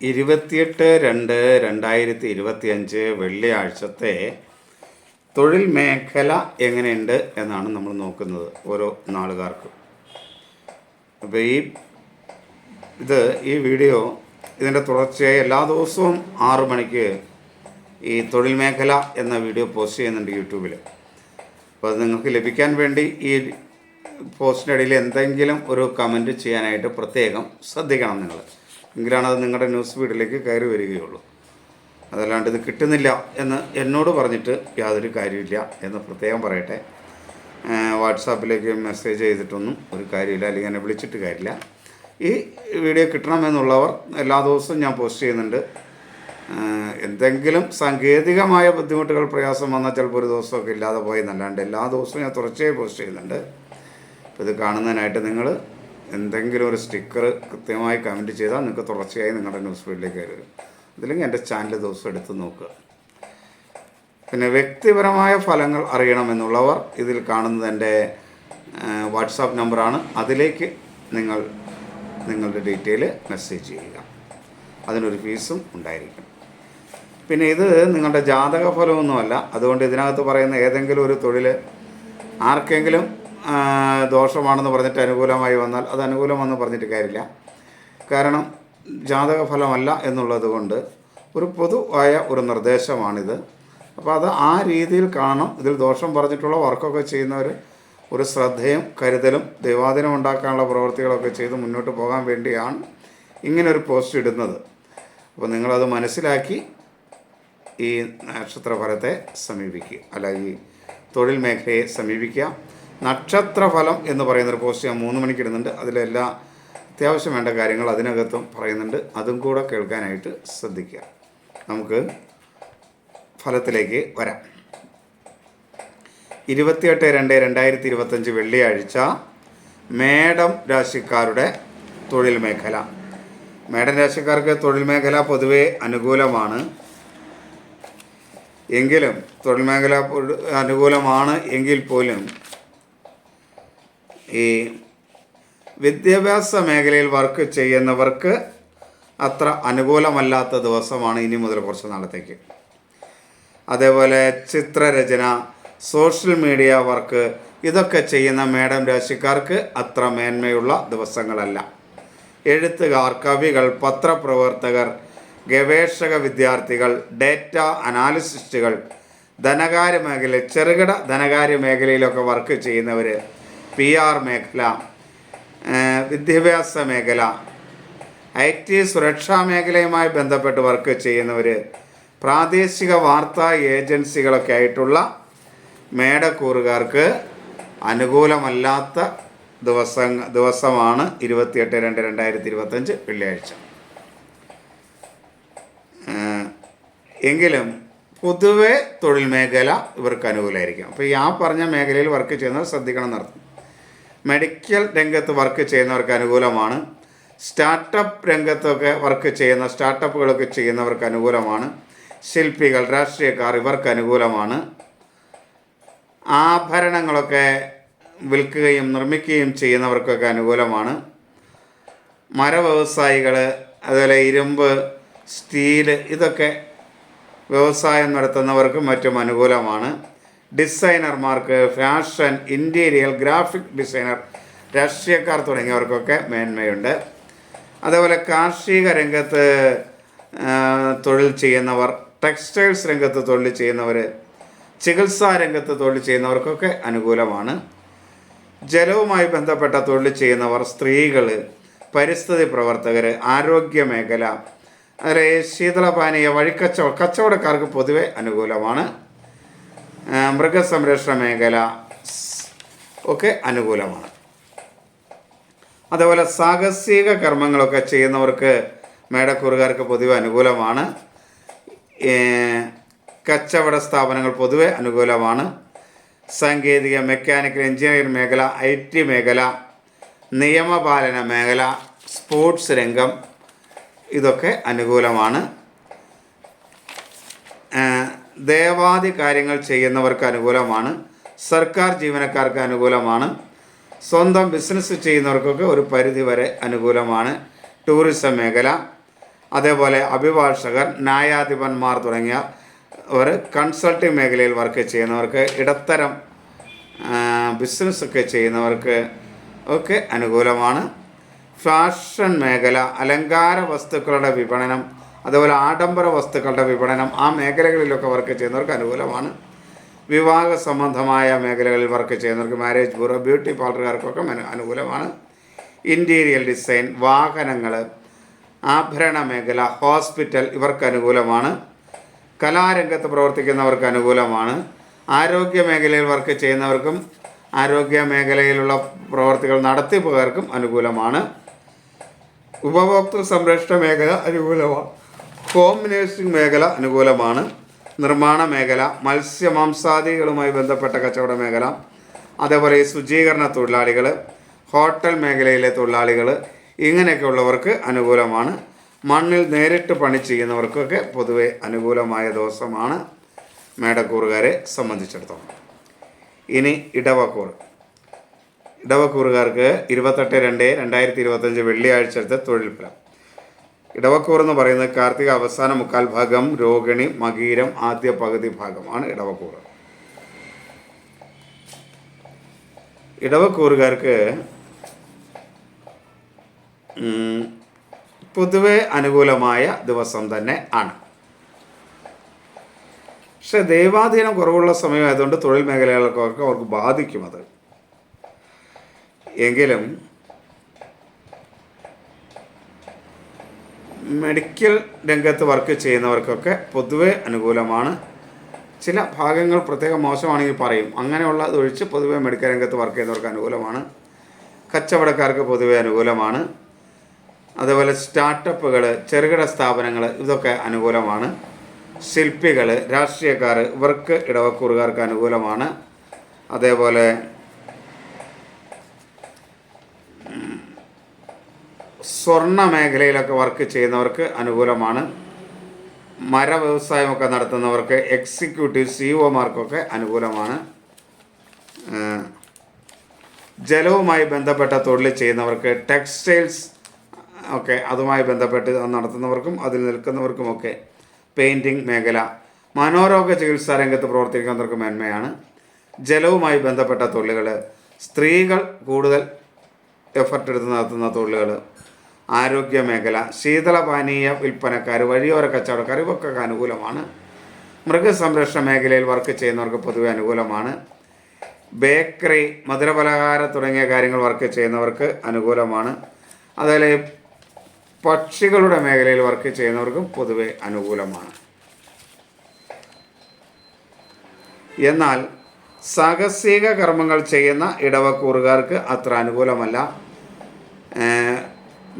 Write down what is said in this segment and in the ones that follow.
28/2/2025 വെള്ളിയാഴ്ചത്തെ തൊഴിൽ മേഖല എങ്ങനെയുണ്ട് എന്നാണ് നമ്മൾ നോക്കുന്നത് ഓരോ നാളുകാർക്കും. അപ്പോൾ ഈ വീഡിയോ ഇതിൻ്റെ തുടർച്ചയായി എല്ലാ ദിവസവും 6 മണിക്ക് ഈ തൊഴിൽ മേഖല എന്ന വീഡിയോ പോസ്റ്റ് ചെയ്യുന്നുണ്ട് യൂട്യൂബിൽ. അപ്പോൾ അത് നിങ്ങൾക്ക് ലഭിക്കാൻ വേണ്ടി ഈ പോസ്റ്റിനിടയിൽ എന്തെങ്കിലും ഒരു കമൻറ്റ് ചെയ്യാനായിട്ട് പ്രത്യേകം ശ്രദ്ധിക്കണം നിങ്ങൾ. എങ്കിലാണ് അത് നിങ്ങളുടെ ന്യൂസ് ഫീഡിലേക്ക് കയറി വരികയുള്ളൂ. അതല്ലാണ്ട് ഇത് കിട്ടുന്നില്ല എന്ന് എന്നോട് പറഞ്ഞിട്ട് യാതൊരു കാര്യമില്ല എന്ന് പ്രത്യേകം പറയട്ടെ. വാട്സാപ്പിലേക്ക് മെസ്സേജ് ചെയ്തിട്ടൊന്നും ഒരു കാര്യമില്ല, അല്ലെങ്കിൽ എന്നെ വിളിച്ചിട്ട് കാര്യമില്ല. ഈ വീഡിയോ കിട്ടണമെന്നുള്ളവർ എല്ലാ ദിവസവും ഞാൻ പോസ്റ്റ് ചെയ്യുന്നുണ്ട്. എന്തെങ്കിലും സാങ്കേതികമായ ബുദ്ധിമുട്ടുകൾ പ്രയാസം വന്നാൽ ചിലപ്പോൾ ഒരു ദിവസമൊക്കെ ഇല്ലാതെ പോയെന്നല്ലാണ്ട് എല്ലാ ദിവസവും ഞാൻ തുടർച്ചയായി പോസ്റ്റ് ചെയ്യുന്നുണ്ട്. അപ്പോൾ ഇത് കാണുന്നതിനായിട്ട് നിങ്ങൾ എന്തെങ്കിലും ഒരു സ്റ്റിക്കർ കൃത്യമായി കമൻറ്റ് ചെയ്താൽ നിങ്ങൾക്ക് തുടർച്ചയായി നിങ്ങളുടെ ന്യൂസ് ഫീഡിലേക്ക് വരും. ഇതില്ലെങ്കിൽ എൻ്റെ ചാനൽ ദിവസം എടുത്ത് നോക്കുക. പിന്നെ വ്യക്തിപരമായ ഫലങ്ങൾ അറിയണമെന്നുള്ളവർ ഇതിൽ കാണുന്നത് എൻ്റെ വാട്സാപ്പ് നമ്പറാണ്. അതിലേക്ക് നിങ്ങളുടെ ഡീറ്റെയിൽ മെസ്സേജ് ചെയ്യുക. അതിനൊരു ഫീസും ഉണ്ടായിരിക്കും. പിന്നെ ഇത് നിങ്ങളുടെ ജാതക ഫലമൊന്നുമല്ല. അതുകൊണ്ട് ഇതിനകത്ത് പറയുന്ന ഏതെങ്കിലും ഒരു തൊഴിൽ ആർക്കെങ്കിലും ദോഷമാണെന്ന് പറഞ്ഞിട്ട് അനുകൂലമായി വന്നാൽ അത് അനുകൂലമെന്ന് പറഞ്ഞിട്ട് കാര്യമില്ല. കാരണം ജാതക ഫലമല്ല എന്നുള്ളത് കൊണ്ട് ഒരു പൊതുവായ ഒരു നിർദ്ദേശമാണിത്. അപ്പോൾ അത് ആ രീതിയിൽ കാണണം. ഇതിൽ ദോഷം പറഞ്ഞിട്ടുള്ള വർക്കൊക്കെ ചെയ്യുന്നവർ ഒരു ശ്രദ്ധയും കരുതലും ദൈവാധീനം ഉണ്ടാക്കാനുള്ള പ്രവൃത്തികളൊക്കെ ചെയ്ത് മുന്നോട്ട് പോകാൻ വേണ്ടിയാണ് ഇങ്ങനൊരു പോസ്റ്റ് ഇടുന്നത്. അപ്പോൾ നിങ്ങളത് മനസ്സിലാക്കി ഈ നക്ഷത്രഫലത്തെ സമീപിക്കുക, അല്ല ഈ തൊഴിൽ മേഖലയെ സമീപിക്കുക. നക്ഷത്രഫലം എന്ന് പറയുന്നൊരു പോസ്റ്റ് ഞാൻ 3 മണിക്ക് ഇടുന്നുണ്ട്. അതിലെല്ലാ അത്യാവശ്യം വേണ്ട കാര്യങ്ങൾ അതിനകത്തും പറയുന്നുണ്ട്. അതും കൂടെ കേൾക്കാനായിട്ട് ശ്രദ്ധിക്കുക. നമുക്ക് ഫലത്തിലേക്ക് വരാം. 28/2/2025 വെള്ളിയാഴ്ച മേടം രാശിക്കാരുടെ തൊഴിൽ മേഖല. മേടം രാശിക്കാർക്ക് തൊഴിൽ മേഖല പൊതുവെ അനുകൂലമാണ്. എങ്കിലും തൊഴിൽ മേഖല അനുകൂലമാണ് എങ്കിൽ പോലും ഈ വിദ്യാഭ്യാസ മേഖലയിൽ വർക്ക് ചെയ്യുന്നവർക്ക് അത്ര അനുകൂലമല്ലാത്ത ദിവസമാണ് ഇനി മുതൽ കുറച്ച് നാളത്തേക്ക്. അതേപോലെ ചിത്രരചന, സോഷ്യൽ മീഡിയ വർക്ക്, ഇതൊക്കെ ചെയ്യുന്ന മേടം രാശിക്കാർക്ക് അത്ര മേന്മയുള്ള ദിവസങ്ങളല്ല. എഴുത്തുകാർ, കവികൾ, പത്രപ്രവർത്തകർ, ഗവേഷക വിദ്യാർത്ഥികൾ, ഡേറ്റ അനാലിസിസ്റ്റുകൾ, ധനകാര്യ മേഖല, ചെറുകിട ധനകാര്യ മേഖലയിലൊക്കെ വർക്ക് ചെയ്യുന്നവർ, PR മേഖല, വിദ്യാഭ്യാസ മേഖല, IT സുരക്ഷാ മേഖലയുമായി ബന്ധപ്പെട്ട് വർക്ക് ചെയ്യുന്നവർ, പ്രാദേശിക വാർത്താ ഏജൻസികളൊക്കെ ആയിട്ടുള്ള മേടക്കൂറുകാർക്ക് അനുകൂലമല്ലാത്ത ദിവസമാണ് 28/2/2025 വെള്ളിയാഴ്ച. എങ്കിലും പൊതുവെ തൊഴിൽ മേഖല ഇവർക്ക് അനുകൂലമായിരിക്കും. അപ്പോൾ ഈ പറഞ്ഞ മേഖലയിൽ വർക്ക് ചെയ്യുന്നവർ ശ്രദ്ധിക്കണം എന്നർത്ഥം. മെഡിക്കൽ രംഗത്ത് വർക്ക് ചെയ്യുന്നവർക്ക് അനുകൂലമാണ്. സ്റ്റാർട്ടപ്പ് രംഗത്തൊക്കെ വർക്ക് ചെയ്യുന്ന സ്റ്റാർട്ടപ്പുകളൊക്കെ ചെയ്യുന്നവർക്ക് അനുകൂലമാണ്. ശില്പികൾ, രാഷ്ട്രീയക്കാർ, ഇവർക്ക് അനുകൂലമാണ്. ആഭരണങ്ങളൊക്കെ വിൽക്കുകയും നിർമ്മിക്കുകയും ചെയ്യുന്നവർക്കൊക്കെ അനുകൂലമാണ്. മരവ്യവസായികൾ, അതുപോലെ ഇരുമ്പ്, സ്റ്റീല്, ഇതൊക്കെ വ്യവസായം നടത്തുന്നവർക്കും മറ്റും അനുകൂലമാണ്. ഡിസൈനർമാർക്ക്, ഫാഷൻ, ഇൻറ്റീരിയർ, ഗ്രാഫിക് ഡിസൈനർ, രാഷ്ട്രീയക്കാർ തുടങ്ങിയവർക്കൊക്കെ മേന്മയുണ്ട്. അതേപോലെ കാർഷിക രംഗത്ത് തൊഴിൽ ചെയ്യുന്നവർ, ടെക്സ്റ്റൈൽസ് രംഗത്ത് തൊഴിൽ ചെയ്യുന്നവർ, ചികിത്സാ രംഗത്ത് തൊഴിൽ ചെയ്യുന്നവർക്കൊക്കെ അനുകൂലമാണ്. ജലവുമായി ബന്ധപ്പെട്ട തൊഴിൽ ചെയ്യുന്നവർ, സ്ത്രീകൾ, പരിസ്ഥിതി പ്രവർത്തകർ, ആരോഗ്യ മേഖല, അതിലെ ശീതളപാനീയ, കച്ചവടക്കാർക്ക് പൊതുവെ അനുകൂലമാണ്. മൃഗസംരക്ഷണ മേഖല ഒക്കെ അനുകൂലമാണ്. അതേപോലെ സാഹസിക കർമ്മങ്ങളൊക്കെ ചെയ്യുന്നവർക്ക് മേടക്കൂറുകാർക്ക് പൊതുവെ അനുകൂലമാണ്. കച്ചവട സ്ഥാപനങ്ങൾ പൊതുവെ അനുകൂലമാണ്. സാങ്കേതിക, മെക്കാനിക്കൽ, എഞ്ചിനീയറിംഗ് മേഖല, IT മേഖല, നിയമപാലന മേഖല, സ്പോർട്സ് രംഗം, ഇതൊക്കെ അനുകൂലമാണ്. ദേവാദി കാര്യങ്ങൾ ചെയ്യുന്നവർക്ക് അനുകൂലമാണ്. സർക്കാർ ജീവനക്കാർക്ക് അനുകൂലമാണ്. സ്വന്തം ബിസിനസ് ചെയ്യുന്നവർക്കൊക്കെ ഒരു പരിധി വരെ അനുകൂലമാണ്. ടൂറിസം മേഖല, അതേപോലെ അഭിഭാഷകർ, ന്യായാധിപന്മാർ തുടങ്ങിയ ഒരു കൺസൾട്ടിംഗ് മേഖലയിൽ വർക്ക് ചെയ്യുന്നവർക്ക്, ഇടത്തരം ബിസിനസ്സൊക്കെ ചെയ്യുന്നവർക്ക് ഒക്കെ അനുകൂലമാണ്. ഫാഷൻ മേഖല, അലങ്കാര വസ്തുക്കളുടെ വിപണനം, അതുപോലെ ആഡംബര വസ്തുക്കളുടെ വിപണനം, ആ മേഖലകളിലൊക്കെ വർക്ക് ചെയ്യുന്നവർക്ക് അനുകൂലമാണ്. വിവാഹ സംബന്ധമായ മേഖലകളിൽ വർക്ക് ചെയ്യുന്നവർക്ക്, മാരേജ് ബ്യൂറോ, ബ്യൂട്ടി പാർലറുകാർക്കൊക്കെ അനുകൂലമാണ്. ഇൻറ്റീരിയൽ ഡിസൈൻ, വാഹനങ്ങൾ, ആഭരണ മേഖല, ഹോസ്പിറ്റൽ ഇവർക്ക് അനുകൂലമാണ്. കലാരംഗത്ത് പ്രവർത്തിക്കുന്നവർക്ക് അനുകൂലമാണ്. ആരോഗ്യ മേഖലയിൽ വർക്ക് ചെയ്യുന്നവർക്കും ആരോഗ്യ മേഖലയിലുള്ള പ്രവർത്തികൾ നടത്തിപ്പുകാർക്കും അനുകൂലമാണ്. ഉപഭോക്തൃ സംരക്ഷണ മേഖല അനുകൂലമാണ്. ഹോം നേഴ്സിംഗ് മേഖല അനുകൂലമാണ്. നിർമ്മാണ മേഖല, മത്സ്യമാംസാദികളുമായി ബന്ധപ്പെട്ട കച്ചവട മേഖല, അതേപോലെ ശുചീകരണ തൊഴിലാളികൾ, ഹോട്ടൽ മേഖലയിലെ തൊഴിലാളികൾ, ഇങ്ങനെയൊക്കെയുള്ളവർക്ക് അനുകൂലമാണ്. മണ്ണിൽ നേരിട്ട് പണി ചെയ്യുന്നവർക്കൊക്കെ പൊതുവെ അനുകൂലമായ ദിവസമാണ് മേടക്കൂറുകാരെ സംബന്ധിച്ചിടത്തോളം. ഇനി ഇടവക്കൂറുകാർക്ക് 28/2/2025 വെള്ളിയാഴ്ചത്തെ തൊഴിൽ ഫലം. ഇടവക്കൂർ എന്ന് പറയുന്നത് കാർത്തിക അവസാന മുക്കാൽ ഭാഗം, രോഹിണി, മകീരം ആദ്യ പകുതി ഭാഗമാണ് ഇടവക്കൂർ. ഇടവക്കൂറുകാർക്ക് പൊതുവെ അനുകൂലമായ ദിവസം തന്നെ ആണ്. പക്ഷെ ദൈവാധീനം കുറവുള്ള സമയമായതുകൊണ്ട് തൊഴിൽ മേഖലകൾക്കൊക്കെ അവർക്ക് ബാധിക്കും അത്. എങ്കിലും മെഡിക്കൽ രംഗത്ത് വർക്ക് ചെയ്യുന്നവർക്കൊക്കെ പൊതുവെ അനുകൂലമാണ്. ചില ഭാഗങ്ങൾ പ്രത്യേകം മോശമാണെങ്കിൽ പറയും, അങ്ങനെയുള്ളത് ഒഴിച്ച് പൊതുവെ മെഡിക്കൽ രംഗത്ത് വർക്ക് ചെയ്യുന്നവർക്ക് അനുകൂലമാണ്. കച്ചവടക്കാർക്ക് പൊതുവെ അനുകൂലമാണ്. അതേപോലെ സ്റ്റാർട്ടപ്പുകൾ, ചെറുകിട സ്ഥാപനങ്ങൾ ഇതൊക്കെ അനുകൂലമാണ്. ശില്പികൾ, രാഷ്ട്രീയക്കാർ ഇവർക്ക് ഇടവക്കൂറുകാർക്ക് അനുകൂലമാണ്. അതേപോലെ സ്വർണ്ണ മേഖലയിലൊക്കെ വർക്ക് ചെയ്യുന്നവർക്ക് അനുകൂലമാണ്. മര വ്യവസായമൊക്കെ നടത്തുന്നവർക്ക്, എക്സിക്യൂട്ടീവ് സിഇഒമാർക്കൊക്കെ അനുകൂലമാണ്. ജലവുമായി ബന്ധപ്പെട്ട തൊഴിൽ ചെയ്യുന്നവർക്ക്, ടെക്സ്റ്റൈൽസ് ഒക്കെ അതുമായി ബന്ധപ്പെട്ട് നടത്തുന്നവർക്കും അതിൽ നിൽക്കുന്നവർക്കുമൊക്കെ, പെയിൻറ്റിങ് മേഖല, മനോരോഗ ചികിത്സാ രംഗത്ത് പ്രവർത്തിക്കുന്നവർക്ക് മേന്മയാണ്. ജലവുമായി ബന്ധപ്പെട്ട തൊഴിലുകൾ, സ്ത്രീകൾ കൂടുതൽ എഫർട്ട് എടുത്ത് നടത്തുന്ന തൊഴിലുകൾ, ആരോഗ്യ മേഖല, ശീതളപാനീയ വിൽപ്പനക്കാർ, വഴിയോര കച്ചവടക്കാർ ഇവക്കൊക്കെ അനുകൂലമാണ്. മൃഗസംരക്ഷണ മേഖലയിൽ വർക്ക് ചെയ്യുന്നവർക്ക് പൊതുവെ അനുകൂലമാണ്. ബേക്കറി, മധുരപലഹാര തുടങ്ങിയ കാര്യങ്ങൾ വർക്ക് ചെയ്യുന്നവർക്ക് അനുകൂലമാണ്. അതുപോലെ പക്ഷികളുടെ മേഖലയിൽ വർക്ക് ചെയ്യുന്നവർക്കും പൊതുവെ അനുകൂലമാണ്. എന്നാൽ സാഹസിക കർമ്മങ്ങൾ ചെയ്യുന്ന ഇടവക്കൂറുകാർക്ക് അത്ര അനുകൂലമല്ല.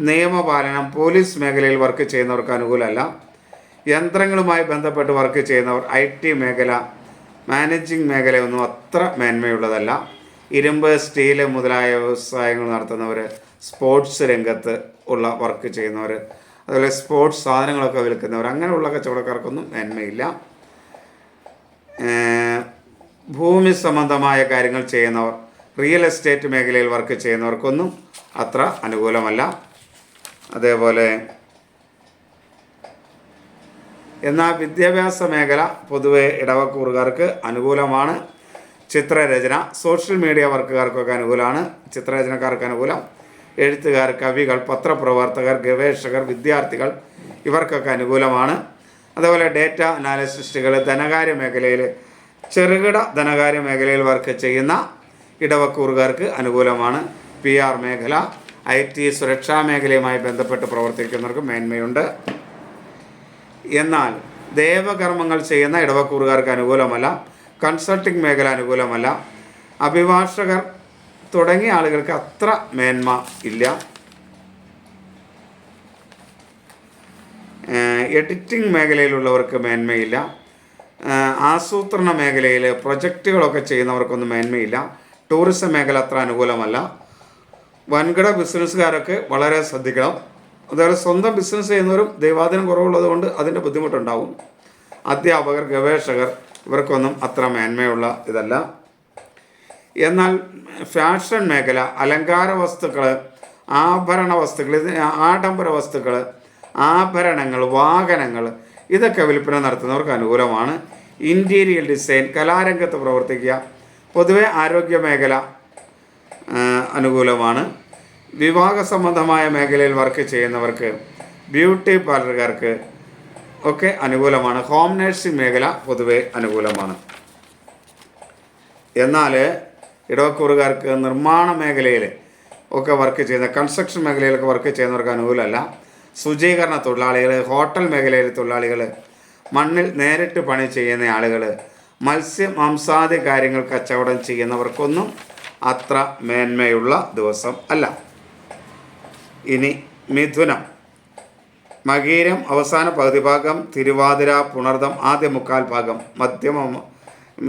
നിയമപാലനം, പോലീസ് മേഖലയിൽ വർക്ക് ചെയ്യുന്നവർക്ക് അനുകൂലമല്ല. യന്ത്രങ്ങളുമായി ബന്ധപ്പെട്ട് വർക്ക് ചെയ്യുന്നവർ, IT മേഖല, മാനേജിംഗ് മേഖലയൊന്നും അത്ര മേന്മയുള്ളതല്ല. ഇരുമ്പ്, സ്റ്റീല് മുതലായ വ്യവസായങ്ങൾ നടത്തുന്നവർ, സ്പോർട്സ് രംഗത്ത് ഉള്ള വർക്ക് ചെയ്യുന്നവർ, അതുപോലെ സ്പോർട്സ് സാധനങ്ങളൊക്കെ വിൽക്കുന്നവർ, അങ്ങനെയുള്ള കച്ചവടക്കാർക്കൊന്നും മേന്മയില്ല. ഭൂമി സംബന്ധമായ കാര്യങ്ങൾ ചെയ്യുന്നവർ, റിയൽ എസ്റ്റേറ്റ് മേഖലയിൽ വർക്ക് ചെയ്യുന്നവർക്കൊന്നും അത്ര അനുകൂലമല്ല. അതേപോലെ എന്നാൽ വിദ്യാഭ്യാസ മേഖല പൊതുവെ ഇടവക്കൂറുകാർക്ക് അനുകൂലമാണ്. ചിത്രരചന, സോഷ്യൽ മീഡിയ വർക്കുകാർക്കൊക്കെ അനുകൂലമാണ്. ചിത്രരചനക്കാർക്ക് അനുകൂലം. എഴുത്തുകാർ, കവികൾ, പത്രപ്രവർത്തകർ, ഗവേഷകർ, വിദ്യാർത്ഥികൾ ഇവർക്കൊക്കെ അനുകൂലമാണ്. അതുപോലെ ഡേറ്റ അനാലിസിസ്റ്റുകൾ, ധനകാര്യ മേഖലയിൽ, ചെറുകിട ധനകാര്യ മേഖലയിൽ വർക്ക് ചെയ്യുന്ന ഇടവക്കൂറുകാർക്ക് അനുകൂലമാണ്. PR മേഖല, IT, സുരക്ഷാ മേഖലയുമായി ബന്ധപ്പെട്ട് പ്രവർത്തിക്കുന്നവർക്ക് മേന്മയുണ്ട്. എന്നാൽ ദേവകർമ്മങ്ങൾ ചെയ്യുന്ന ഇടവക്കൂറുകാർക്ക് അനുകൂലമല്ല. കൺസൾട്ടിംഗ് മേഖല അനുകൂലമല്ല. അഭിഭാഷകർ തുടങ്ങിയ ആളുകൾക്ക് അത്ര മേന്മ ഇല്ല. എഡിറ്റിംഗ് മേഖലയിലുള്ളവർക്ക് മേന്മയില്ല. ആസൂത്രണ മേഖലയിൽ പ്രൊജക്റ്റുകളൊക്കെ ചെയ്യുന്നവർക്കൊന്നും മേന്മയില്ല. ടൂറിസം മേഖല അത്ര അനുകൂലമല്ല. വൻകിട ബിസിനസ്സുകാരൊക്കെ വളരെ ശ്രദ്ധിക്കണം. അതുപോലെ സ്വന്തം ബിസിനസ് ചെയ്യുന്നവരും ദൈവാധീനം കുറവുള്ളത് കൊണ്ട് അതിൻ്റെ ബുദ്ധിമുട്ടുണ്ടാവും. അധ്യാപകർ, ഗവേഷകർ ഇവർക്കൊന്നും അത്ര മേന്മയുള്ള ഇതല്ല. എന്നാൽ ഫാഷൻ മേഖല, അലങ്കാര വസ്തുക്കൾ, ആഭരണ വസ്തുക്കൾ, ആഡംബര വസ്തുക്കൾ, ആഭരണങ്ങൾ, വാഹനങ്ങൾ ഇതൊക്കെ വിൽപ്പന നടത്തുന്നവർക്ക് അനുകൂലമാണ്. ഇൻറ്റീരിയൽ ഡിസൈൻ, കലാരംഗത്ത് പ്രവർത്തിക്കുക, പൊതുവെ ആരോഗ്യ മേഖല അനുകൂലമാണ്. വിവാഹ സംബന്ധമായ മേഖലയിൽ വർക്ക് ചെയ്യുന്നവർക്ക്, ബ്യൂട്ടി പാർലറുകാർക്ക് ഒക്കെ അനുകൂലമാണ്. ഹോം നഴ്സിംഗ് മേഖല പൊതുവെ അനുകൂലമാണ്. എന്നാൽ ഇടവക്കൂറുകാർക്ക് നിർമ്മാണ മേഖലയിൽ ഒക്കെ വർക്ക് ചെയ്യുന്ന, കൺസ്ട്രക്ഷൻ മേഖലയിലൊക്കെ വർക്ക് ചെയ്യുന്നവർക്ക് അനുകൂലമല്ല. ശുചീകരണ തൊഴിലാളികൾ, ഹോട്ടൽ മേഖലയിലെ തൊഴിലാളികൾ, മണ്ണിൽ നേരിട്ട് പണി ചെയ്യുന്ന ആളുകൾ, മാംസാദി കാര്യങ്ങൾ കച്ചവടം ചെയ്യുന്നവർക്കൊന്നും അത്ര മേന്മയുള്ള ദിവസം അല്ല. ഇനി മിഥുനം, മകീരം അവസാന പകുതി ഭാഗം, തിരുവാതിര പുണർദം ആദ്യ മുക്കാൽ ഭാഗം, മധ്യമ.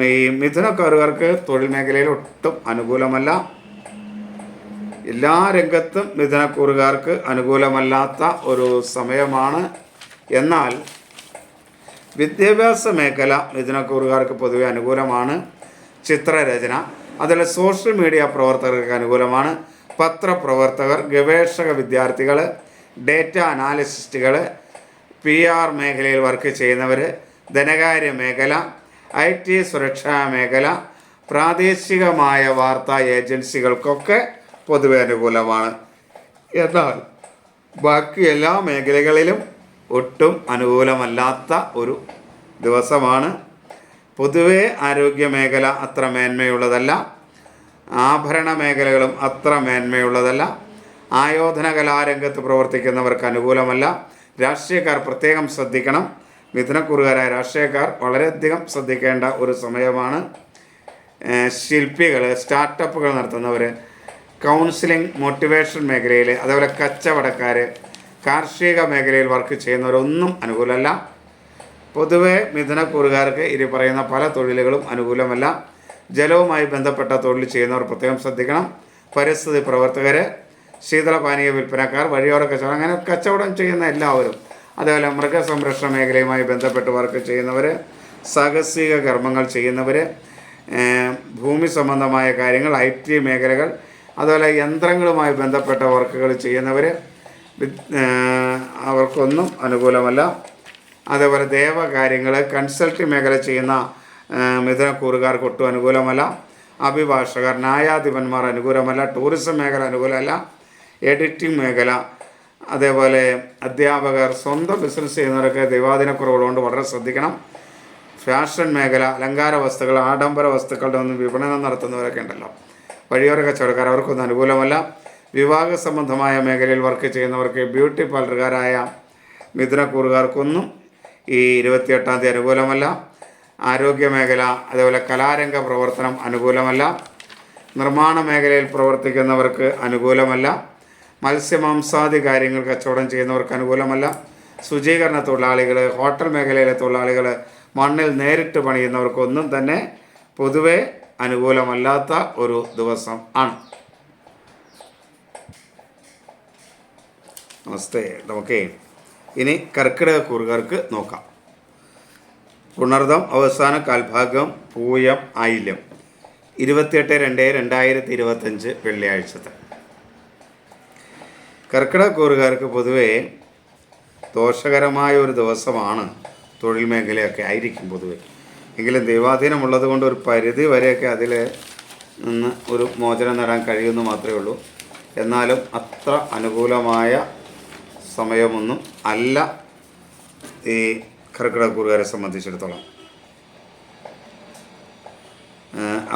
ഈ മിഥുനക്കാരുകാർക്ക് തൊഴിൽ മേഖലയിൽ ഒട്ടും അനുകൂലമല്ല. എല്ലാ രംഗത്തും മിഥുനക്കൂറുകാർക്ക് അനുകൂലമല്ലാത്ത ഒരു സമയമാണ്. എന്നാൽ വിദ്യാഭ്യാസ മേഖല മിഥുനക്കൂറുകാർക്ക് പൊതുവെ അനുകൂലമാണ്. ചിത്രരചന, അതുപോലെ സോഷ്യൽ മീഡിയ പ്രവർത്തകർക്ക് അനുകൂലമാണ്. പത്രപ്രവർത്തകർ, ഗവേഷക വിദ്യാർത്ഥികൾ, ഡേറ്റ അനാലിസ്റ്റുകൾ, PR മേഖലയിൽ വർക്ക് ചെയ്യുന്നവർ, ധനകാര്യ മേഖല, IT സുരക്ഷാ മേഖല, പ്രാദേശികമായ വാർത്താ ഏജൻസികൾക്കൊക്കെ പൊതുവെ അനുകൂലമാണ്. എന്നാൽ ബാക്കി എല്ലാ മേഖലകളിലും ഒട്ടും അനുകൂലമല്ലാത്ത ഒരു ദിവസമാണ്. പൊതുവെ ആരോഗ്യ മേഖല അത്ര മേന്മയുള്ളതല്ല. ആഭരണ മേഖലകളും അത്ര മേന്മയുള്ളതല്ല. ആയോധന കലാരംഗത്ത് പ്രവർത്തിക്കുന്നവർക്ക് അനുകൂലമല്ല. രാഷ്ട്രീയക്കാർ പ്രത്യേകം ശ്രദ്ധിക്കണം. മിഥുനക്കൂറുകാരായ രാഷ്ട്രീയക്കാർ വളരെയധികം ശ്രദ്ധിക്കേണ്ട ഒരു സമയമാണ്. ശില്പികൾ, സ്റ്റാർട്ടപ്പുകൾ നടത്തുന്നവർ, കൗൺസിലിംഗ്, മോട്ടിവേഷൻ മേഖലയിൽ, അതേപോലെ കച്ചവടക്കാർ, കാർഷിക മേഖലയിൽ വർക്ക് ചെയ്യുന്നവരൊന്നും അനുകൂലമല്ല. പൊതുവെ മിഥുനക്കൂറുകാർക്ക് ഇനി പറയുന്ന പല തൊഴിലുകളും അനുകൂലമല്ല. ജലവുമായി ബന്ധപ്പെട്ട തൊഴിൽ ചെയ്യുന്നവർ പ്രത്യേകം ശ്രദ്ധിക്കണം. പരിസ്ഥിതി പ്രവർത്തകർ, ശീതളപാനീയ വിൽപ്പനക്കാർ, വഴിയോര കച്ചവടം, അങ്ങനെ കച്ചവടം ചെയ്യുന്ന എല്ലാവരും, അതേപോലെ മൃഗസംരക്ഷണ മേഖലയുമായി ബന്ധപ്പെട്ട് വർക്ക് ചെയ്യുന്നവർ, സാഹസിക കർമ്മങ്ങൾ ചെയ്യുന്നവർ, ഭൂമി സംബന്ധമായ കാര്യങ്ങൾ, IT മേഖലകൾ, അതുപോലെ യന്ത്രങ്ങളുമായി ബന്ധപ്പെട്ട വർക്കുകൾ ചെയ്യുന്നവർ, അവർക്കൊന്നും അനുകൂലമല്ല. അതേപോലെ ദേവകാര്യങ്ങൾ, കൺസൾട്ടിംഗ് മേഖല ചെയ്യുന്ന മിഥുനക്കൂറുകാർക്ക് ഒട്ടും അനുകൂലമല്ല. അഭിഭാഷകർ, ന്യായാധിപന്മാർ അനുകൂലമല്ല. ടൂറിസം മേഖല അനുകൂലമല്ല. എഡിറ്റിംഗ് മേഖല, അതേപോലെ അധ്യാപകർ, സ്വന്തം ബിസിനസ് ചെയ്യുന്നവരൊക്കെ ദൈവാധീനക്കുറവുള്ളതുകൊണ്ട് വളരെ ശ്രദ്ധിക്കണം. ഫാഷൻ മേഖല, അലങ്കാര വസ്തുക്കൾ, ആഡംബര വസ്തുക്കളുടെ ഒന്നും വിപണനം നടത്തുന്നവരൊക്കെ ഉണ്ടല്ലോ, വഴിയോര കച്ചവടക്കാർ, അവർക്കൊന്നും അനുകൂലമല്ല. വിവാഹ സംബന്ധമായ മേഖലയിൽ വർക്ക് ചെയ്യുന്നവർക്ക്, ബ്യൂട്ടി പാർലറുകാരായ മിഥുനക്കൂറുകാർക്കൊന്നും ഈ 28-ാം തീയതി അനുകൂലമല്ല. ആരോഗ്യ മേഖല, അതേപോലെ കലാരംഗ പ്രവർത്തനം അനുകൂലമല്ല. നിർമ്മാണ മേഖലയിൽ പ്രവർത്തിക്കുന്നവർക്ക് അനുകൂലമല്ല. മത്സ്യമാംസാദി കാര്യങ്ങൾ കച്ചവടം ചെയ്യുന്നവർക്ക് അനുകൂലമല്ല. ശുചീകരണ തൊഴിലാളികൾ, ഹോട്ടൽ മേഖലയിലെ തൊഴിലാളികൾ, മണ്ണിൽ നേരിട്ട് പണിയുന്നവർക്കൊന്നും തന്നെ പൊതുവെ അനുകൂലമല്ലാത്ത ഒരു ദിവസം ആണ്. നമസ്തേ. നമുക്ക് ഇനി കർക്കിടകക്കൂറുകാർക്ക് നോക്കാം. പുണർദം അവസാന കാൽഭാഗം, പൂയം, ആയില്യം, 28/2/2025 വെള്ളിയാഴ്ചത്തെ. കർക്കിടകക്കൂറുകാർക്ക് പൊതുവെ ദോഷകരമായ ഒരു ദിവസമാണ്. തൊഴിൽ മേഖലയൊക്കെ ആയിരിക്കും പൊതുവെ. എങ്കിലും ദൈവാധീനമുള്ളത് കൊണ്ട് ഒരു പരിധി വരെയൊക്കെ അതിൽ നിന്ന് ഒരു മോചനം നേടാൻ കഴിയുമെന്ന് മാത്രമേ ഉള്ളൂ. എന്നാലും അത്ര അനുകൂലമായ സമയമൊന്നും അല്ല ഈ കർക്കിടകക്കൂറുകാരെ സംബന്ധിച്ചിടത്തോളം.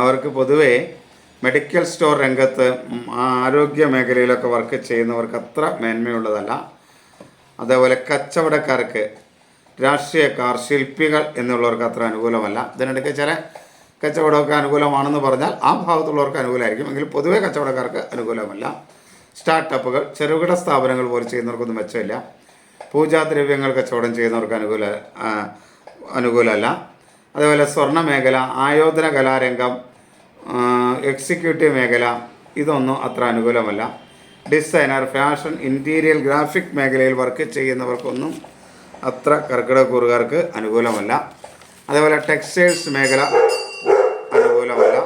അവർക്ക് പൊതുവെ മെഡിക്കൽ സ്റ്റോർ രംഗത്ത്, ആരോഗ്യ മേഖലയിലൊക്കെ വർക്ക് ചെയ്യുന്നവർക്ക് അത്ര മേന്മയുള്ളതല്ല. അതേപോലെ കച്ചവടക്കാർക്ക്, രാഷ്ട്രീയക്കാർ, ശില്പികൾ എന്നുള്ളവർക്ക് അത്ര അനുകൂലമല്ല. ഇതിനിടയ്ക്ക് ചില കച്ചവടമൊക്കെ അനുകൂലമാണെന്ന് പറഞ്ഞാൽ ആ ഭാഗത്തുള്ളവർക്ക് അനുകൂലമായിരിക്കും. എങ്കിലും പൊതുവെ കച്ചവടക്കാർക്ക് അനുകൂലമല്ല. സ്റ്റാർട്ടപ്പുകൾ, ചെറുകിട സ്ഥാപനങ്ങൾ പോലെ ചെയ്യുന്നവർക്കൊന്നും മെച്ചമില്ല. പൂജാദ്രവ്യങ്ങൾ കച്ചവടം ചെയ്യുന്നവർക്ക് അനുകൂലമല്ല. അതേപോലെ സ്വർണ്ണ മേഖല, ആയോധന കലാരംഗം, എക്സിക്യൂട്ടീവ് മേഖല ഇതൊന്നും അത്ര അനുകൂലമല്ല. ഡിസൈനർ, ഫാഷൻ, ഇൻറ്റീരിയൽ, ഗ്രാഫിക് മേഖലയിൽ വർക്ക് ചെയ്യുന്നവർക്കൊന്നും അത്ര കർക്കിടകക്കൂറുകാർക്ക് അനുകൂലമല്ല. അതേപോലെ ടെക്സ്റ്റൈൽസ് മേഖല അനുകൂലമല്ല.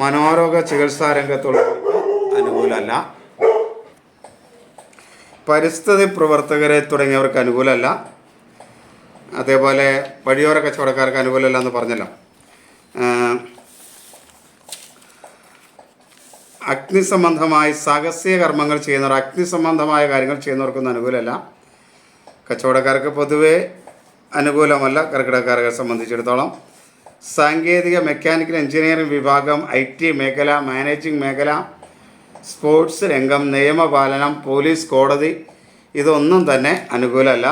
മനോരോഗ ചികിത്സാ രംഗത്തുള്ളവർക്ക് അനുകൂലമല്ല. പരിസ്ഥിതി പ്രവർത്തകരെ തുടങ്ങിയവർക്ക് അനുകൂലമല്ല. അതേപോലെ വഴിയോര കച്ചവടക്കാർക്ക് അനുകൂലമല്ല എന്ന് പറഞ്ഞല്ലോ. അഗ്നിസംബന്ധമായി സാഹസിക കർമ്മങ്ങൾ ചെയ്യുന്നവർ, അഗ്നിസംബന്ധമായ കാര്യങ്ങൾ ചെയ്യുന്നവർക്കൊന്നും അനുകൂലമല്ല. കച്ചവടക്കാർക്ക് പൊതുവേ അനുകൂലമല്ല. കർക്കിടകക്കാരെ സംബന്ധിച്ചിടത്തോളം സാങ്കേതിക, മെക്കാനിക്കൽ, എഞ്ചിനീയറിംഗ് വിഭാഗം, IT മേഖല, മാനേജിംഗ് മേഖല, സ്പോർട്സ് രംഗം, നിയമപാലനം, പോലീസ്, കോടതി ഇതൊന്നും തന്നെ അനുകൂലമല്ല.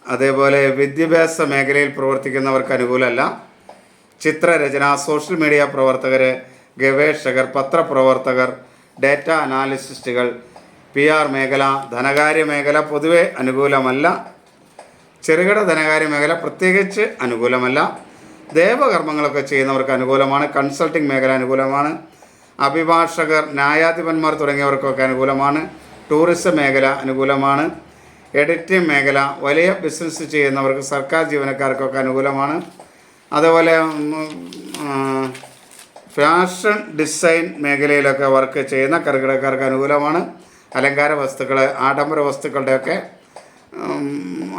അതേപോലെ വിദ്യാഭ്യാസ മേഖലയിൽ പ്രവർത്തിക്കുന്നവർക്ക് അനുകൂലമല്ല. ചിത്രരചന, സോഷ്യൽ മീഡിയ പ്രവർത്തകർ, ഗവേഷകർ, പത്രപ്രവർത്തകർ, ഡാറ്റ അനാലിസ്റ്റുകൾ, PR മേഖല, ധനകാര്യ മേഖല പൊതുവെ അനുകൂലമല്ല. ചെറുകിട ധനകാര്യ മേഖല പ്രത്യേകിച്ച് അനുകൂലമല്ല. ദേവകർമ്മങ്ങളൊക്കെ ചെയ്യുന്നവർക്ക് അനുകൂലമാണ്. കൺസൾട്ടിംഗ് മേഖല അനുകൂലമാണ്. അഭിഭാഷകർ, ന്യായാധിപന്മാർ തുടങ്ങിയവർക്കൊക്കെ അനുകൂലമാണ്. ടൂറിസം മേഖല അനുകൂലമാണ്. എഡിറ്റിംഗ് മേഖല, വലിയ ബിസിനസ് ചെയ്യുന്നവർക്ക്, സർക്കാർ ജീവനക്കാർക്കൊക്കെ അനുകൂലമാണ്. അതുപോലെ ഫാഷൻ ഡിസൈൻ മേഖലയിലൊക്കെ വർക്ക് ചെയ്യുന്ന കർക്കിടകക്കാർക്ക് അനുകൂലമാണ്. അലങ്കാര വസ്തുക്കൾ, ആഡംബര വസ്തുക്കളുടെയൊക്കെ